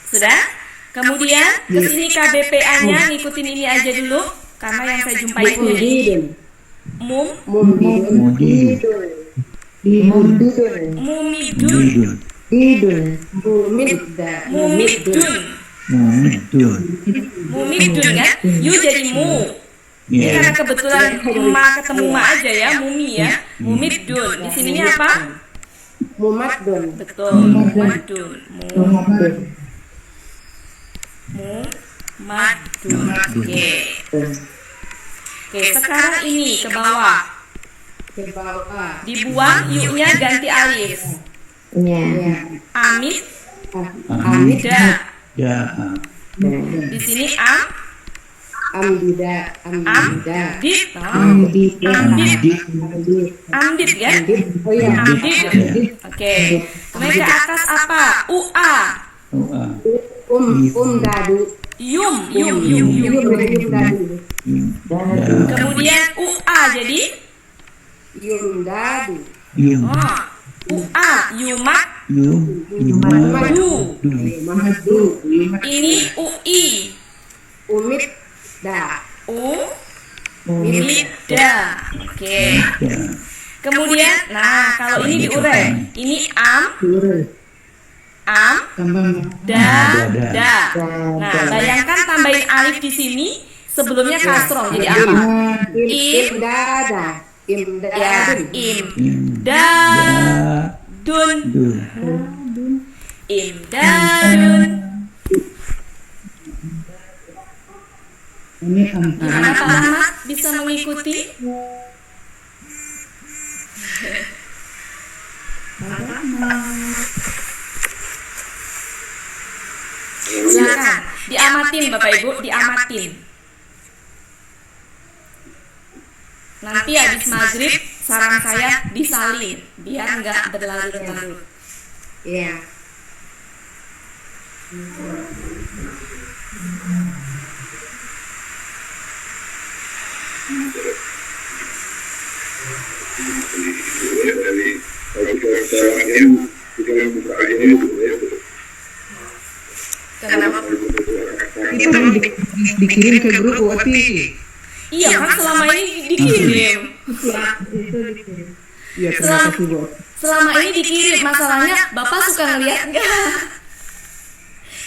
Sudah? Kemudian kesini KBPA-nya ngikutin ini aja dulu karena yang saya jumpai itu jadi mumidun kan? Yu jadi mu. Ini karena kebetulan ma ketemu ma aja ya, mumi ya. Mumidun. Di sininya apa? Mumadun. Betul. Mumadun. Mumadun. Oke. Oke, sekarang ini ke bawah. Dibuang yu-nya ganti alif. Ya. Amit. Amida. Ya. Di sini Amdida. Amdit. Amdit ya? Oh ya. Amdit. Oke. Kemudian ke atas apa? Ua. Dadu. Yum. Dadu. Kemudian ua jadi Yumdadu. ua yumak. Madu. Ini ui. Umidda. Umidda. Oke. Kemudian, nah kalau ini diurai, ini da. Nah, bayangkan tambahin alif di sini, sebelumnya kasroh jadi apa? Imdada. Ya, imdadun. Ini kan Gimana Pak Ahmad bisa mengikuti? Silakan, diamatin Bapak Ibu, diamatin. Nanti habis maghrib, saran saya disalin, biar nggak berlarut-larut. Iya. Kenapa? Itu dikirim ke grup Wati. Iya kan selama ini dikirim. Iya, terima kasih Bu. Selama ini dikirim, masalahnya Bapak suka ngeliat nggak?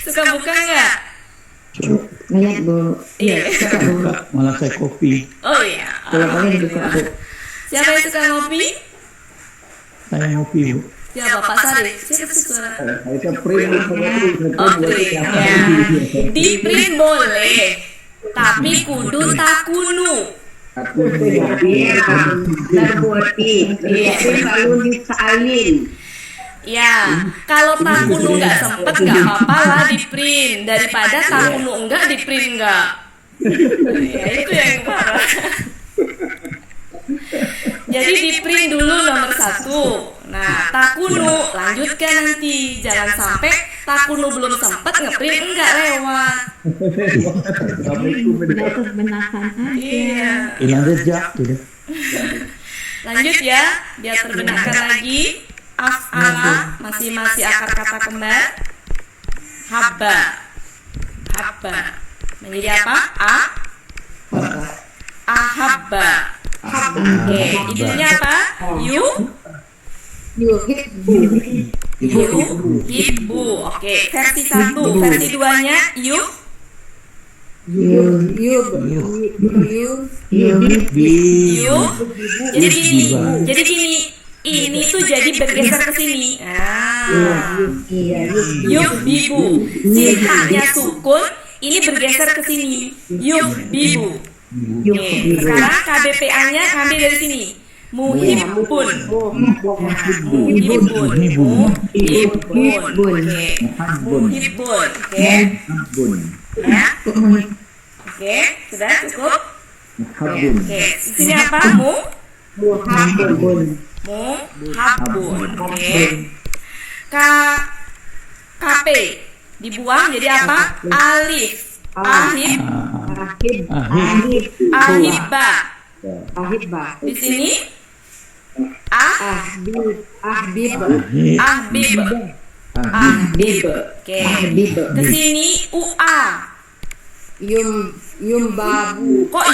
Suka buka nggak? Lihat Bu. Iya. malah saya kopi. Oh iya. Kalau boleh buka Bu. Siapa yang suka ngopi? Saya ngopi Bu. Ya Bapak Sari. Siapa sih suara? Saya print. Oh print ya. Di print boleh, tapi kudu takunu. Aku Dan buati. Itu selalu disalin. Ya, kalau takunu nggak sempet nggak apa-apa lah di print daripada takunu enggak di print enggak. Ya itu yang parah. Jadi di print dulu nomor 1. Nah, takunu lanjutkan nanti. Jangan sampai takunu belum sempet ngeprint enggak lewat. Sudah terbenarkan aja. Iya. hilang jejak gitu. Lanjut ya, biar terbenarkan lagi. Af'ala masih akar kata kembar. Habba. Habba. Menjadi apa? Ahabba. Oke, itunya apa? Yuhibbu. Oke, versi 1, versi 2-nya jadi gini, ini tuh jadi bergeser ke sini. Yuhibbu. Si haknya sukun, ini bergeser ke sini. Yuhibbu. Oke, sekarang KBPA-nya ngambil dari sini. Muhibbun. Oke. Ya. Oke, sudah cukup. Oke, di sini apa? Muhabbun. Oke. KP dibuang jadi apa? Alif. Ahibba. Di sini Ahbib. Oke. Ke sini Yumbabu. Kok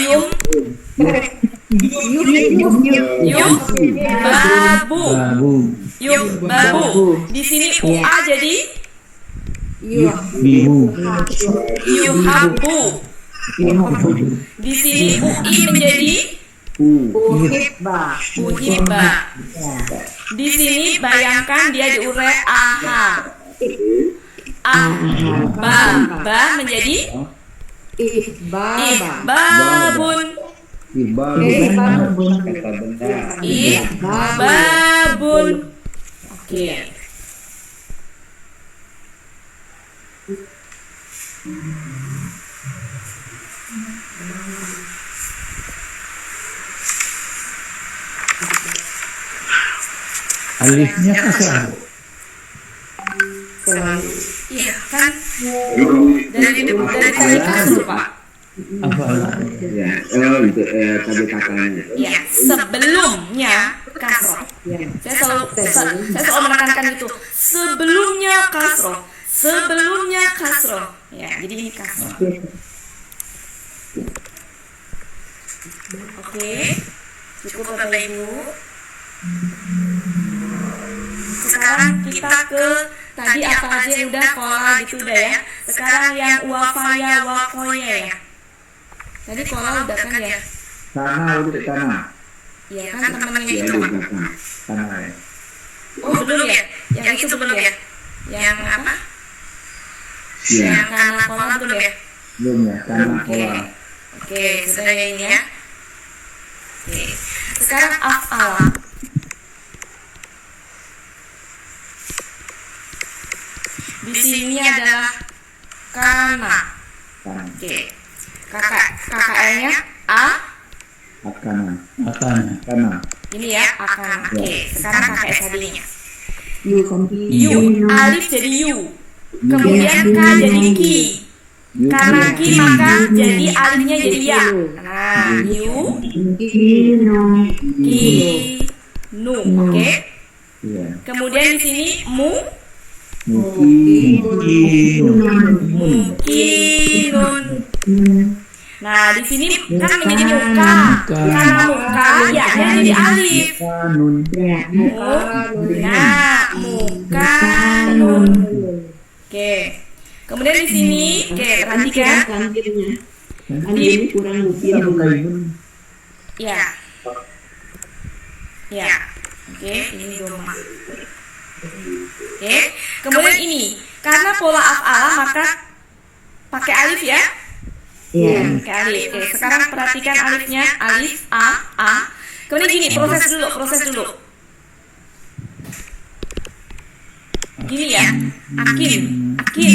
Yumbabu. Di sini jadi Yuhabbu. Di sini menjadi Uhibba. Di sini bayangkan dia diurai ba menjadi Ibabun. Oke. Alifnya kasar. Iya kan dari tadi kasur Pak. Apa? Ya, itu tadi katanya. Ya, sebelumnya kasroh. Saya selalu menekankan itu. Sebelumnya kasroh. Ya, jadi ini kasroh. Oke, cukup Bapak Ibu. Sekarang kita ke tadi apa aja yang udah kola gitu udah ya. Sekarang yang wafaya wakoya ya. Tadi kola udah kan ya? Karena udah karena. Iya kan temennya Ya itu. udah karena ya. Oh belum ya? Yang itu belum ya? Yang apa? Ya, Yang karena kola belum ya? belum ya karena Oke. pola. Oke, sudah ya ini ya. Oke. Sekarang af'ala. Di sini adalah kana. Karena Oke. KKN-nya a. karena. Ini ya akan. Oke. Sekarang KKS tadinya. You complete. Yu. Alif jadi yu. Kemudian k jadi ki. Karena ki maka jadi alifnya jadi ya. Nah, yu, ki, nu. Oke. Iya. Kemudian di sini mu, ki, nun. Nah, di sini kan menjadi muka. Karena muka, ya-nya jadi alif. Nun. Nah, muka, nun. Oke. Kemudian di sini, oke, perhatikan. Kantilnya. Ini kurang mungkin. Ya. Ya. Oke, ini doma. Oke. Kemudian ini, karena pola af'ala maka pakai alif ya. Iya. Pakai alif. Oke, sekarang perhatikan alifnya, alif a. Kemudian gini, proses dulu. Gini ya, akin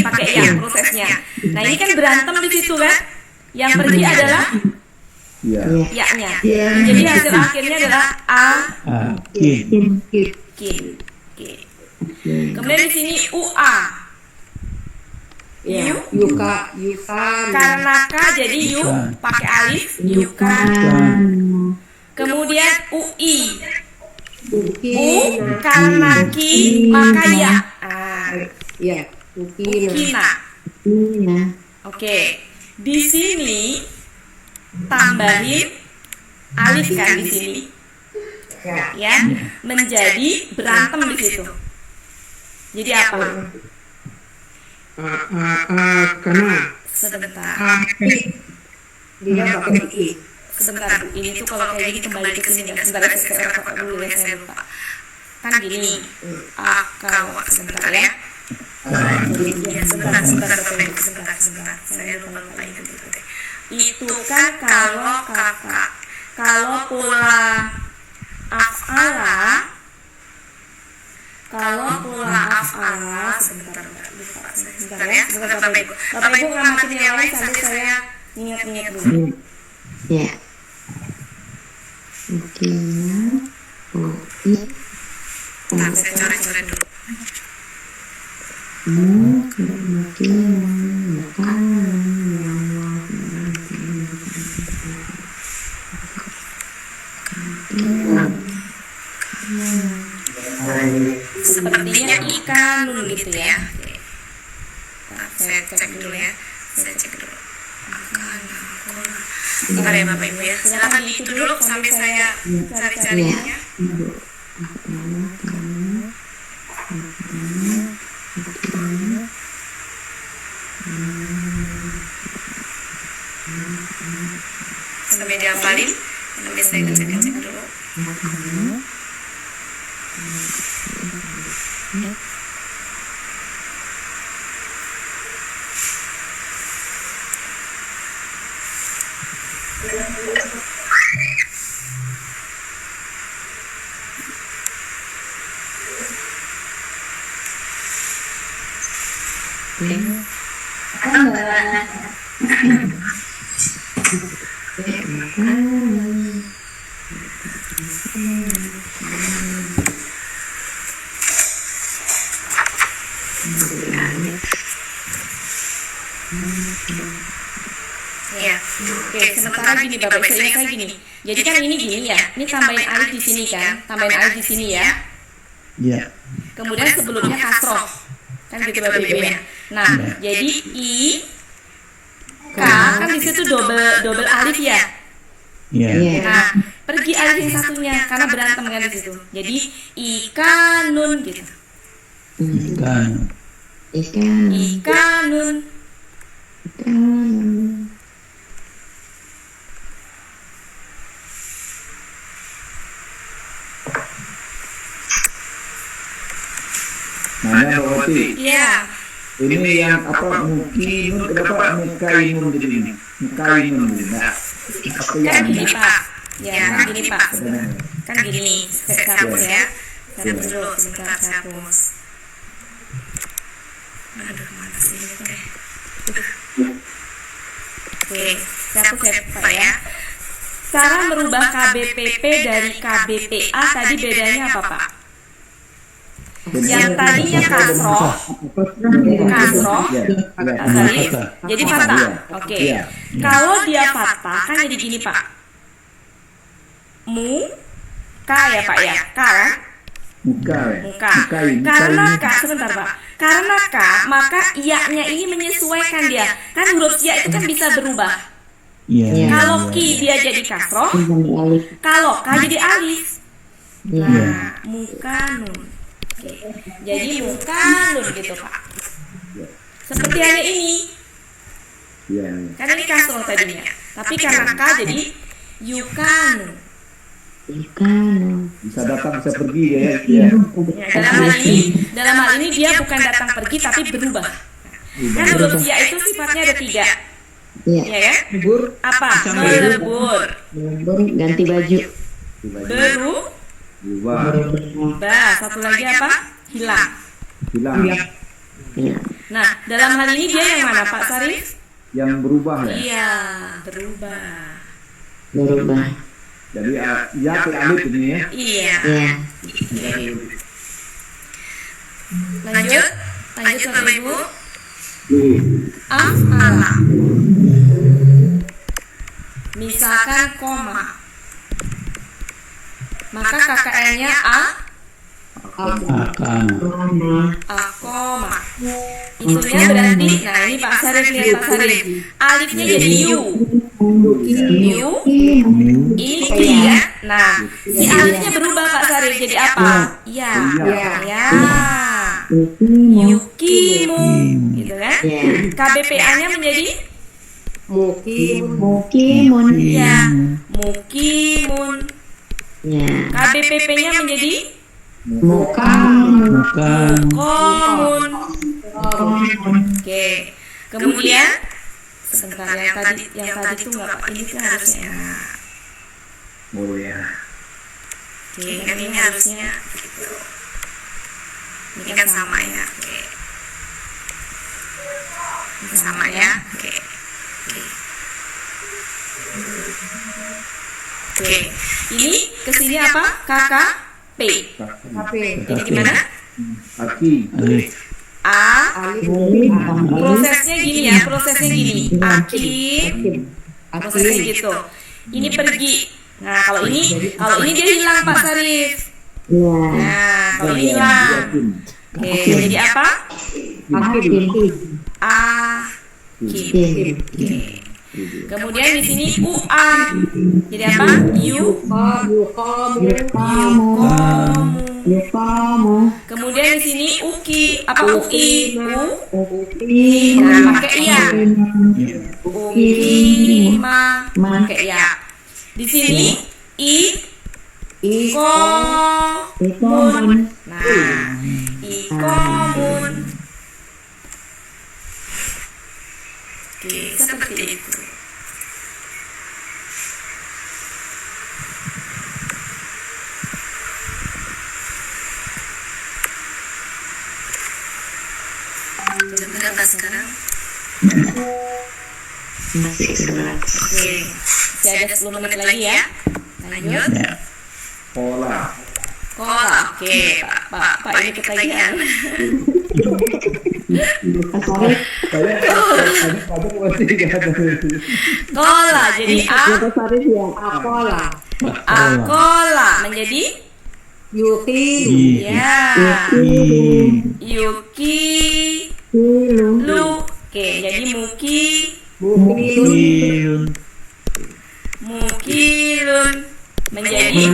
pakai ya prosesnya. Nah ini kan berantem di situ kan. Yang pergi adalah Iya. ya-nya. Jadi hasil akhirnya adalah kin. Oke. Kemudian di sini ua. Ya, Yu. yuka. Karena k jadi yu pakai alif yuka. Kemudian ui. U karena ki maka ya. Ya, Ukina. Oke. Di sini tambahin alif kan di sini. Ya, menjadi berantem di situ. Jadi apa? Karena. Sebentar. dia pakai i. Sebentar. Ini tuh kalau kayak gini kembali ke sini enggak? Sebentar saya rekam dulu ya, saya lupa. Kan gini. Kalau sebentar ya. Sebentar. Saya lupa itu gitu deh. Itu kan kalau kakak. Kalau pola af'ala, sebentar ya, sebentar Bapak Ibu. Bapak Ibu ngamatin yang lain sampai saya ingat-ingat dulu. Ya. Oke. Bentar, saya coret-coret dulu. Sepertinya ikanun gitu ya. Oke. Nah, saya cek dulu ya. Bentar ya Bapak Ibu ya. Silakan dihitung dulu sampai saya cari-cari ya. Sampai dihafalin. Nanti saya ngecek dulu. Ya, oke. Sementara gini Bapak, saya gini. Jadi kan ini gini ya. Ini tambahin alif di sini kan, tambahin alif di sini ya. Iya. Kemudian sebelumnya kasroh, kan gitu Bapak Ibu ya. Nah, jadi i k kan di situ double alif ya. Iya. Nah, pergi alif yang satunya karena berantem kan di situ. Jadi ikanun gitu. Ikanun. Nanya Mbak Wati. Iya. Ini yang apa mungkin kenapa mukainun jadi ini? Mukainun nah. Apa Kan yang gini Pak. Ya, kan gini Pak. Kan gini. Saya hapus ya. Saya hapus dulu. Sebentar saya hapus. Aduh, mana sih ini teh? Oke, saya hapus ya Pak ya. Cara merubah KBPP dari KBPA tadi bedanya apa Pak? Yang tadinya kasroh, sorry, jadi fathah. Oke. Kalau dia fathah kan jadi gini Pak. Muka ya Pak ya, ka kan? muka. Muka. Karena ka, sebentar Pak. Karena ka, maka iya-nya ini menyesuaikan dia. Kan huruf ya itu kan bisa berubah. Iya. Kalau ki dia jadi kasroh, kalau ka jadi alif. Nah, muka nun. Oke. Jadi muka nun gitu Pak. Seperti ada ini. Iya. Kan ini kasroh tadinya. Tapi karena ka jadi yukanu. Bisa datang bisa pergi dia ya. Iya. Ya, dalam hal ini dia bukan datang pergi tapi berubah. Kan huruf ya itu sifatnya ada 3. Iya. Ya ya? Apa? Melebur. Ganti baju. Berubah. Satu lagi apa? Hilang. Iya. Nah, dalam hal ini dia yang mana Pak Sarif? Yang berubah ya. Iya, berubah. Berubah. Jadi ya ke alif ini ya. Iya. Iya. Lanjut Bapak Ibu. Af'ala. Misalkan koma, maka KKN-nya akoma. Itunya berarti, nah ini Pak Sarif lihat Pak Sarif. Alifnya jadi yu. Ini ki ya. Nah, si alifnya berubah Pak Sarif jadi apa? Ya. Yukimu, gitu kan? KBPA-nya menjadi Mukimun. ya, mukimun. Ya. KBPP-nya menjadi Mukamun. komun. Oke. Kemudian sebentar yang tadi itu enggak Pak, ini tuh harusnya. Oh ya. Oke, kan ini harusnya gitu. Ini kan sama ya. Oke. Ini sama ya. Oke. Oke. Ini kesini apa? KKP. Jadi gimana? Aki. Prosesnya gini ya, prosesnya gini. Prosesnya gitu. Ini pergi. Nah, kalau ini dia hilang Pak Sarif. Nah, kalau ini hilang. Oke, jadi apa? Akim. Kemudian di sini UA. Jadi apa? Yukomu. Kemudian di sini uki. Apa UI? Nah, pakai ya. Ukima. Pakai ya. Di sini ikomun. Nah, ikomun. Oke, seperti itu. Jam berapa sekarang? Masih 11. Oke, masih ada 10 menit lagi ya. Lanjut. Pola. Oke, Pak ini ketagihan. Kola jadi akola menjadi ya yuki lu. Oke, jadi mukilun menjadi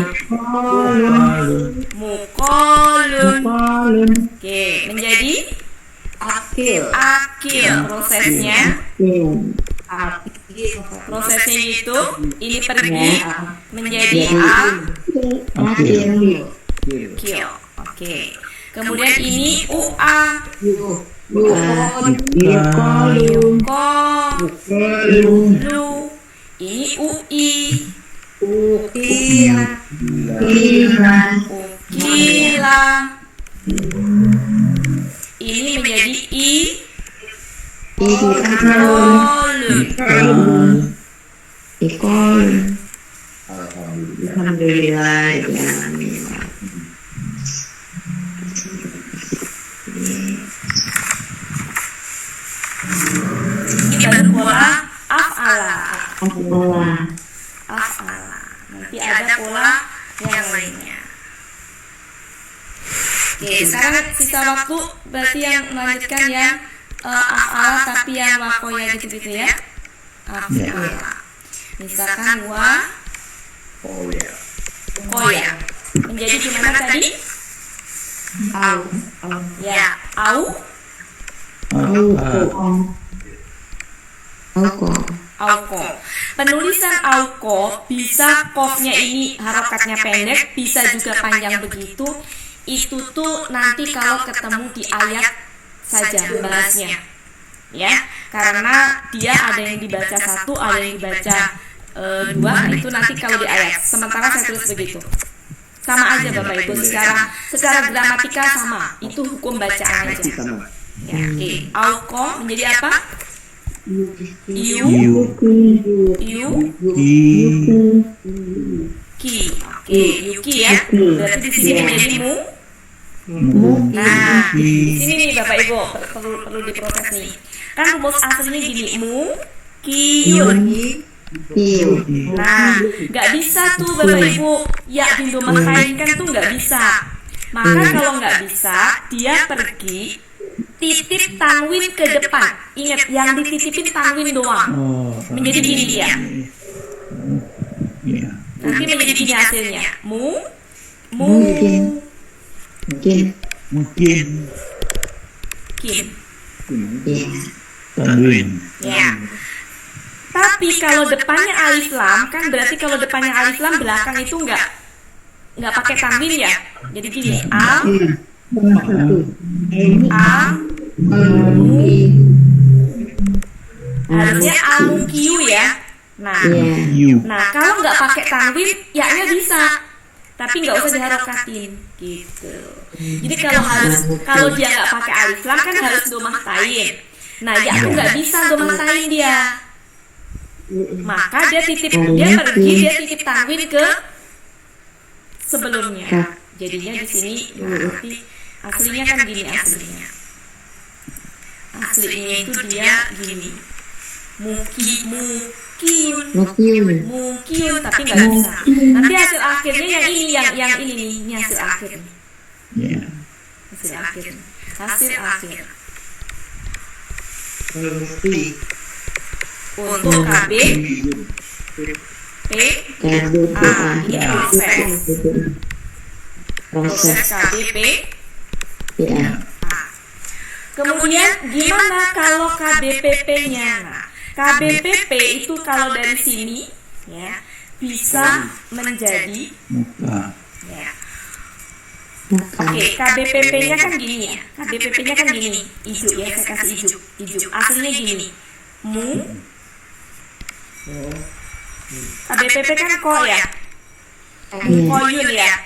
mukolun. Oke, menjadi akil. Prosesnya itu ini pergi menjadi akil. Oke. Kemudian ini UA. Yuko. Lu. Ini UI. Ukila. Ini menjadi Ikol. Alhamdulillah. ini baru pola af'ala. Nanti ada pola yang lainnya. Oke, sekarang sisa waktu berarti yang melanjutkan yang af'ala tapi yang wakoya gitu-gitu ya. Af'ala. Misalkan koya. Menjadi gimana tadi? Ya, auko. Penulisan auko bisa kofnya ini harokatnya pendek, bisa juga panjang begitu. Itu tuh nanti kalau ketemu di ayat saja bahasnya, ya. Karena dia ada yang dibaca satu, ada yang dibaca dua. Nah itu nanti kalau di ayat. Sementara saya tulis begitu. Sama aja Bapak Ibu, secara gramatika sama. Itu hukum bacaan aja. Ya, oke. Auko menjadi apa? Yuki ya. Berarti di sini menjadi Nah, di sini nih Bapak Ibu perlu diproses nih. Kan rumus aslinya gini, kiyun. Nah, nggak bisa tuh Bapak Ibu ya dindomakainkan tuh nggak bisa. Maka kalau nggak bisa, dia pergi titip tanwin ke depan. Ingat, yang dititipin tanwin doang. Menjadi gini dia. Nanti menjadi gini hasilnya. Mungkin. Tanwin. Ya. Tapi kalau depannya alif lam, kan berarti kalau depannya alif lam belakang itu nggak pakai tanwin ya. Jadi gini, harusnya amukiu ya. Nah kalau nggak pakai tanwin, ya-nya bisa, tapi nggak usah diharokatin gitu. Jadi kalau dia nggak pakai alif lam kan harus domah tain. Nah ya aku nggak bisa domah tain dia. Maka dia titip tanwin ke sebelumnya. Jadinya di sini berarti aslinya kan gini aslinya. Aslinya itu dia gini. Mungkin tapi nggak bisa. Nanti hasil akhirnya yang ini ini hasil akhir. Hasil akhir. Untuk KB ini proses KBP. Kemudian gimana kalau KBPP-nya? Nah, KBPP itu kalau dari sini ya bisa menjadi ya. Oke, KBPP-nya kan gini ya. KBPP-nya kan gini, hijau ya, saya kasih hijau. Aslinya gini. KBPP kan ko ya. Mukoyun ya.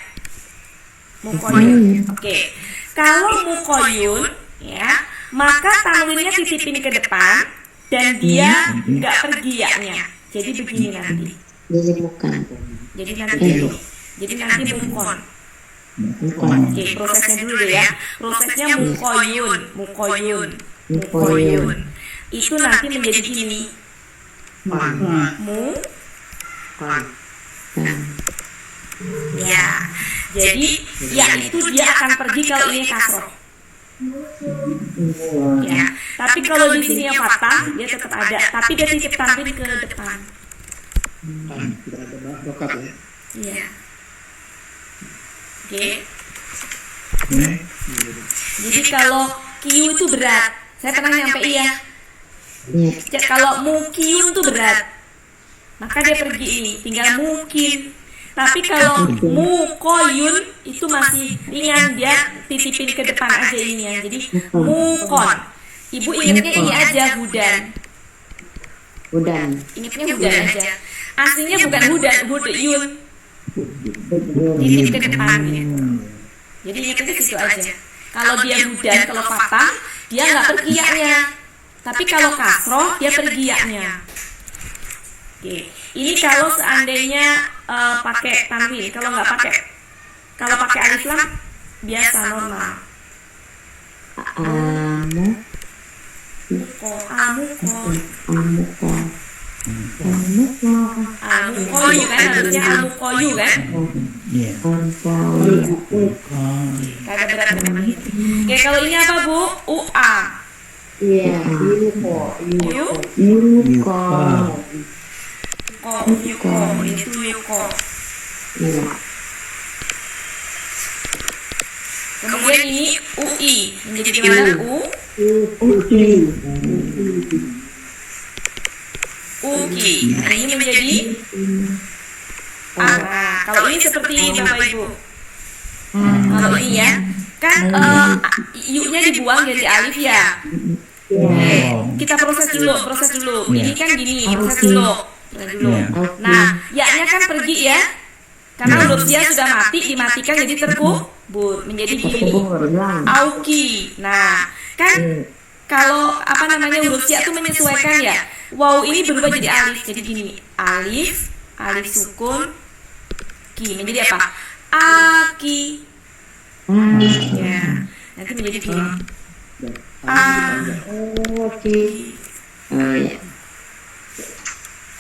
Mukoyun. Oke. Kalau mukoyun ya, maka tanwinnya titipin ke depan dan dia nggak pergi ya-nya. Jadi begini nanti. Jadi nanti mukon. Oke, prosesnya dulu ya. Prosesnya mukoyun. Itu nanti menjadi gini. Ya. Jadi ya itu dia akan pergi kalau ini kasroh. Ya. Tapi kalau di sini yang fathah dia tetap ada, tapi dia titip tanwin ke depan. Tidak ada bakat ya. Iya. Oke. Jadi kalau kiu itu berat, saya pernah nyampe ya. Kalau mukiyun itu berat, maka dia pergi ini, tinggal mungkin. Tapi kalau mukoyun itu masih ringan, dia titipin ke depan aja ini ya. Jadi mukon. Ibu ingatnya ini aja hudan. Udan. Ingatnya hudan aja. Aslinya bukan hudan, hudayun. Titip ke depan ya. Jadi ingatnya ke situ aja. Kalau dia hudan, kalau patah, dia nggak pergiaknya. Tapi kalau kasroh, dia pergiaknya. Oke. Ini kalau seandainya pakai tanwin. Kalau nggak pakai, kalau pakai alif lam biasa normal. Amukoyu kan, harusnya amukoyu kan. Iya. Kagak berat kan. Oke, kalau ini apa Bu? Ua. Iya, Yu. yuko. Yuko, itu yuko. Kemudian ini UI menjadi gimana? Uki. Nah, ini menjadi kalau ini seperti ini Bapak Ibu. Kalau ini ya, kan U-nya dibuang jadi alif ya. Kita proses dulu. Ini kan gini, proses dulu. Nah, ya-nya kan pergi ya. Karena huruf dia sudah mati, dimatikan jadi terkubur menjadi gini. Auki. Nah, kan kalau apa namanya huruf ya itu menyesuaikan ya. Wow, ini berubah jadi alif. Jadi gini, alif sukun ki menjadi apa? Aki. Ya. Nanti menjadi gini. Oke.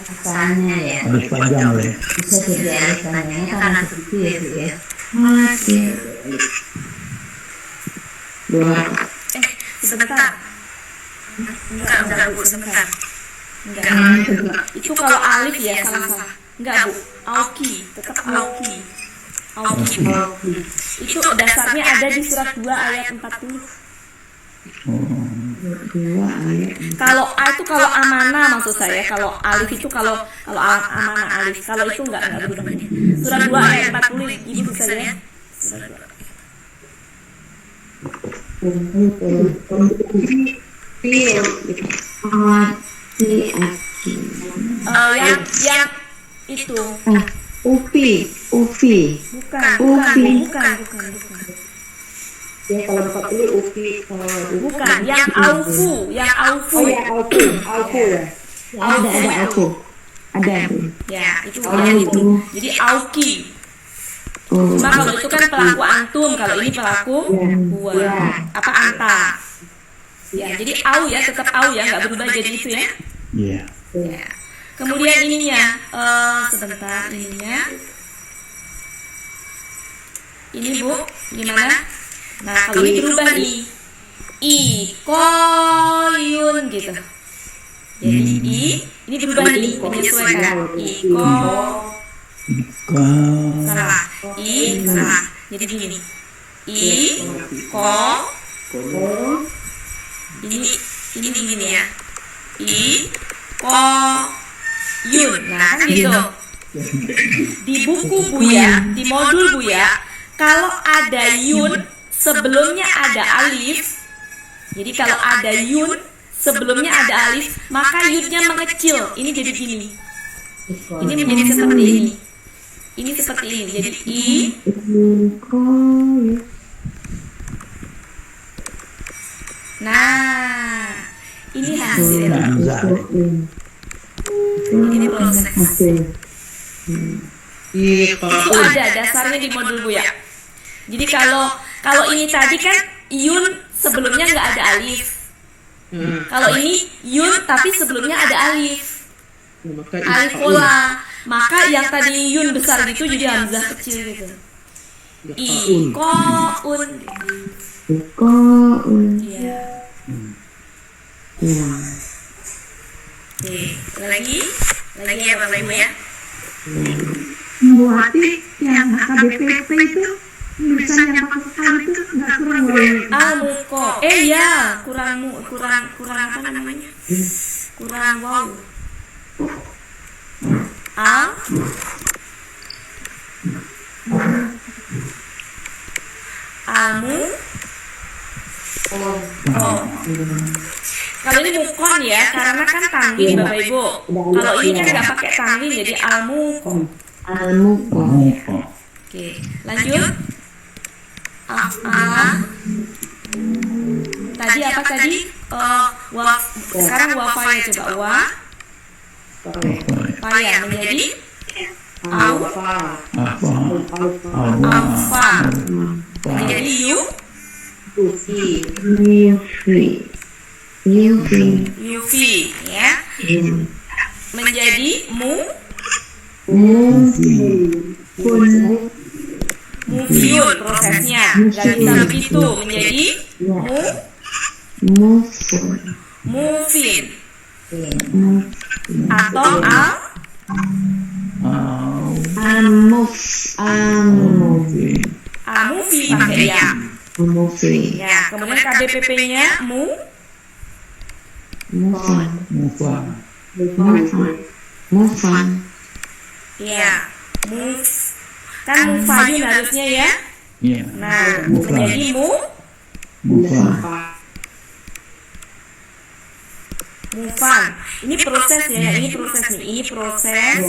Asalnya ya Harus panjang ya. bisa jadi alif panjangnya karena seperti ya Bu ya. Sebentar. Enggak Bu, sebentar. Enggak. Itu kalau alif ya salah. Enggak Bu, auki, tetap auki. Auki. Itu dasarnya ada di surat 2 ayat 40. Kalau A itu kalau amanah maksud saya, kalau alif itu kalau amanah alif, kalau itu enggak berubah. Surat 2 ayat 40 Ibu bisa lihat. Yang itu Upi. bukan. Ya kalau 40 upi. Bukan, yang aufu. Auku ya. Ada aku. Ada. Ya, itu yang itu. Jadi auki. Cuma kalau itu kan pelaku antum, kalau ini pelaku gua. Apa anta? Ya, jadi au ya, tetap au ya, nggak berubah jadi itu ya. Iya. Ya. Kemudian ininya, sebentar ininya. Ini Bu, gimana? Nah, kalau ini berubah nih. Ikoyun gitu. Jadi ini berubah nih, menyesuaikan. Salah. Salah. Jadi gini. Ini gini ya. Yun. Nah, kan gitu. Di buku Buya, di modul Buya, kalau ada yun sebelumnya ada alif. Jadi kalau ada yun sebelumnya ada alif, maka yunnya mengecil. Ini jadi gini. Ini menjadi seperti ini. Ini seperti ini. Jadi Nah, ini hasilnya. Ini proses. Itu ada dasarnya di modul Buya. Jadi kalau ini tadi kan yun sebelumnya nggak ada alif. Kalau ini yun tapi sebelumnya ada alif. Alif pola. Maka yang tadi yun besar gitu jadi hamzah kecil gitu. Ikoun. Iya. Oke, lagi ya Bapak Ibu ya. Bu Hati yang HKBP itu tulisan yang pakai al itu nggak kurang Amuko. Ya, kurang apa namanya? Kurang wow. almu. Kalau ini mukon ya, karena kan tanwin Bapak Ibu. Kalau ini kan nggak pakai tanwin, jadi almukon. Oke, lanjut. Tadi apa tadi? Sekarang wafanya coba wa. Paya menjadi alfa. Menjadi yufi ya. Menjadi mufiun prosesnya. Gak bisa begitu, menjadi mufin atau mufi pakai ya. Ya, kemudian KDPP-nya ya, kan mufayun harusnya ya. Nah, menjadi mufan. Ini proses ya, ini proses nih. Ini proses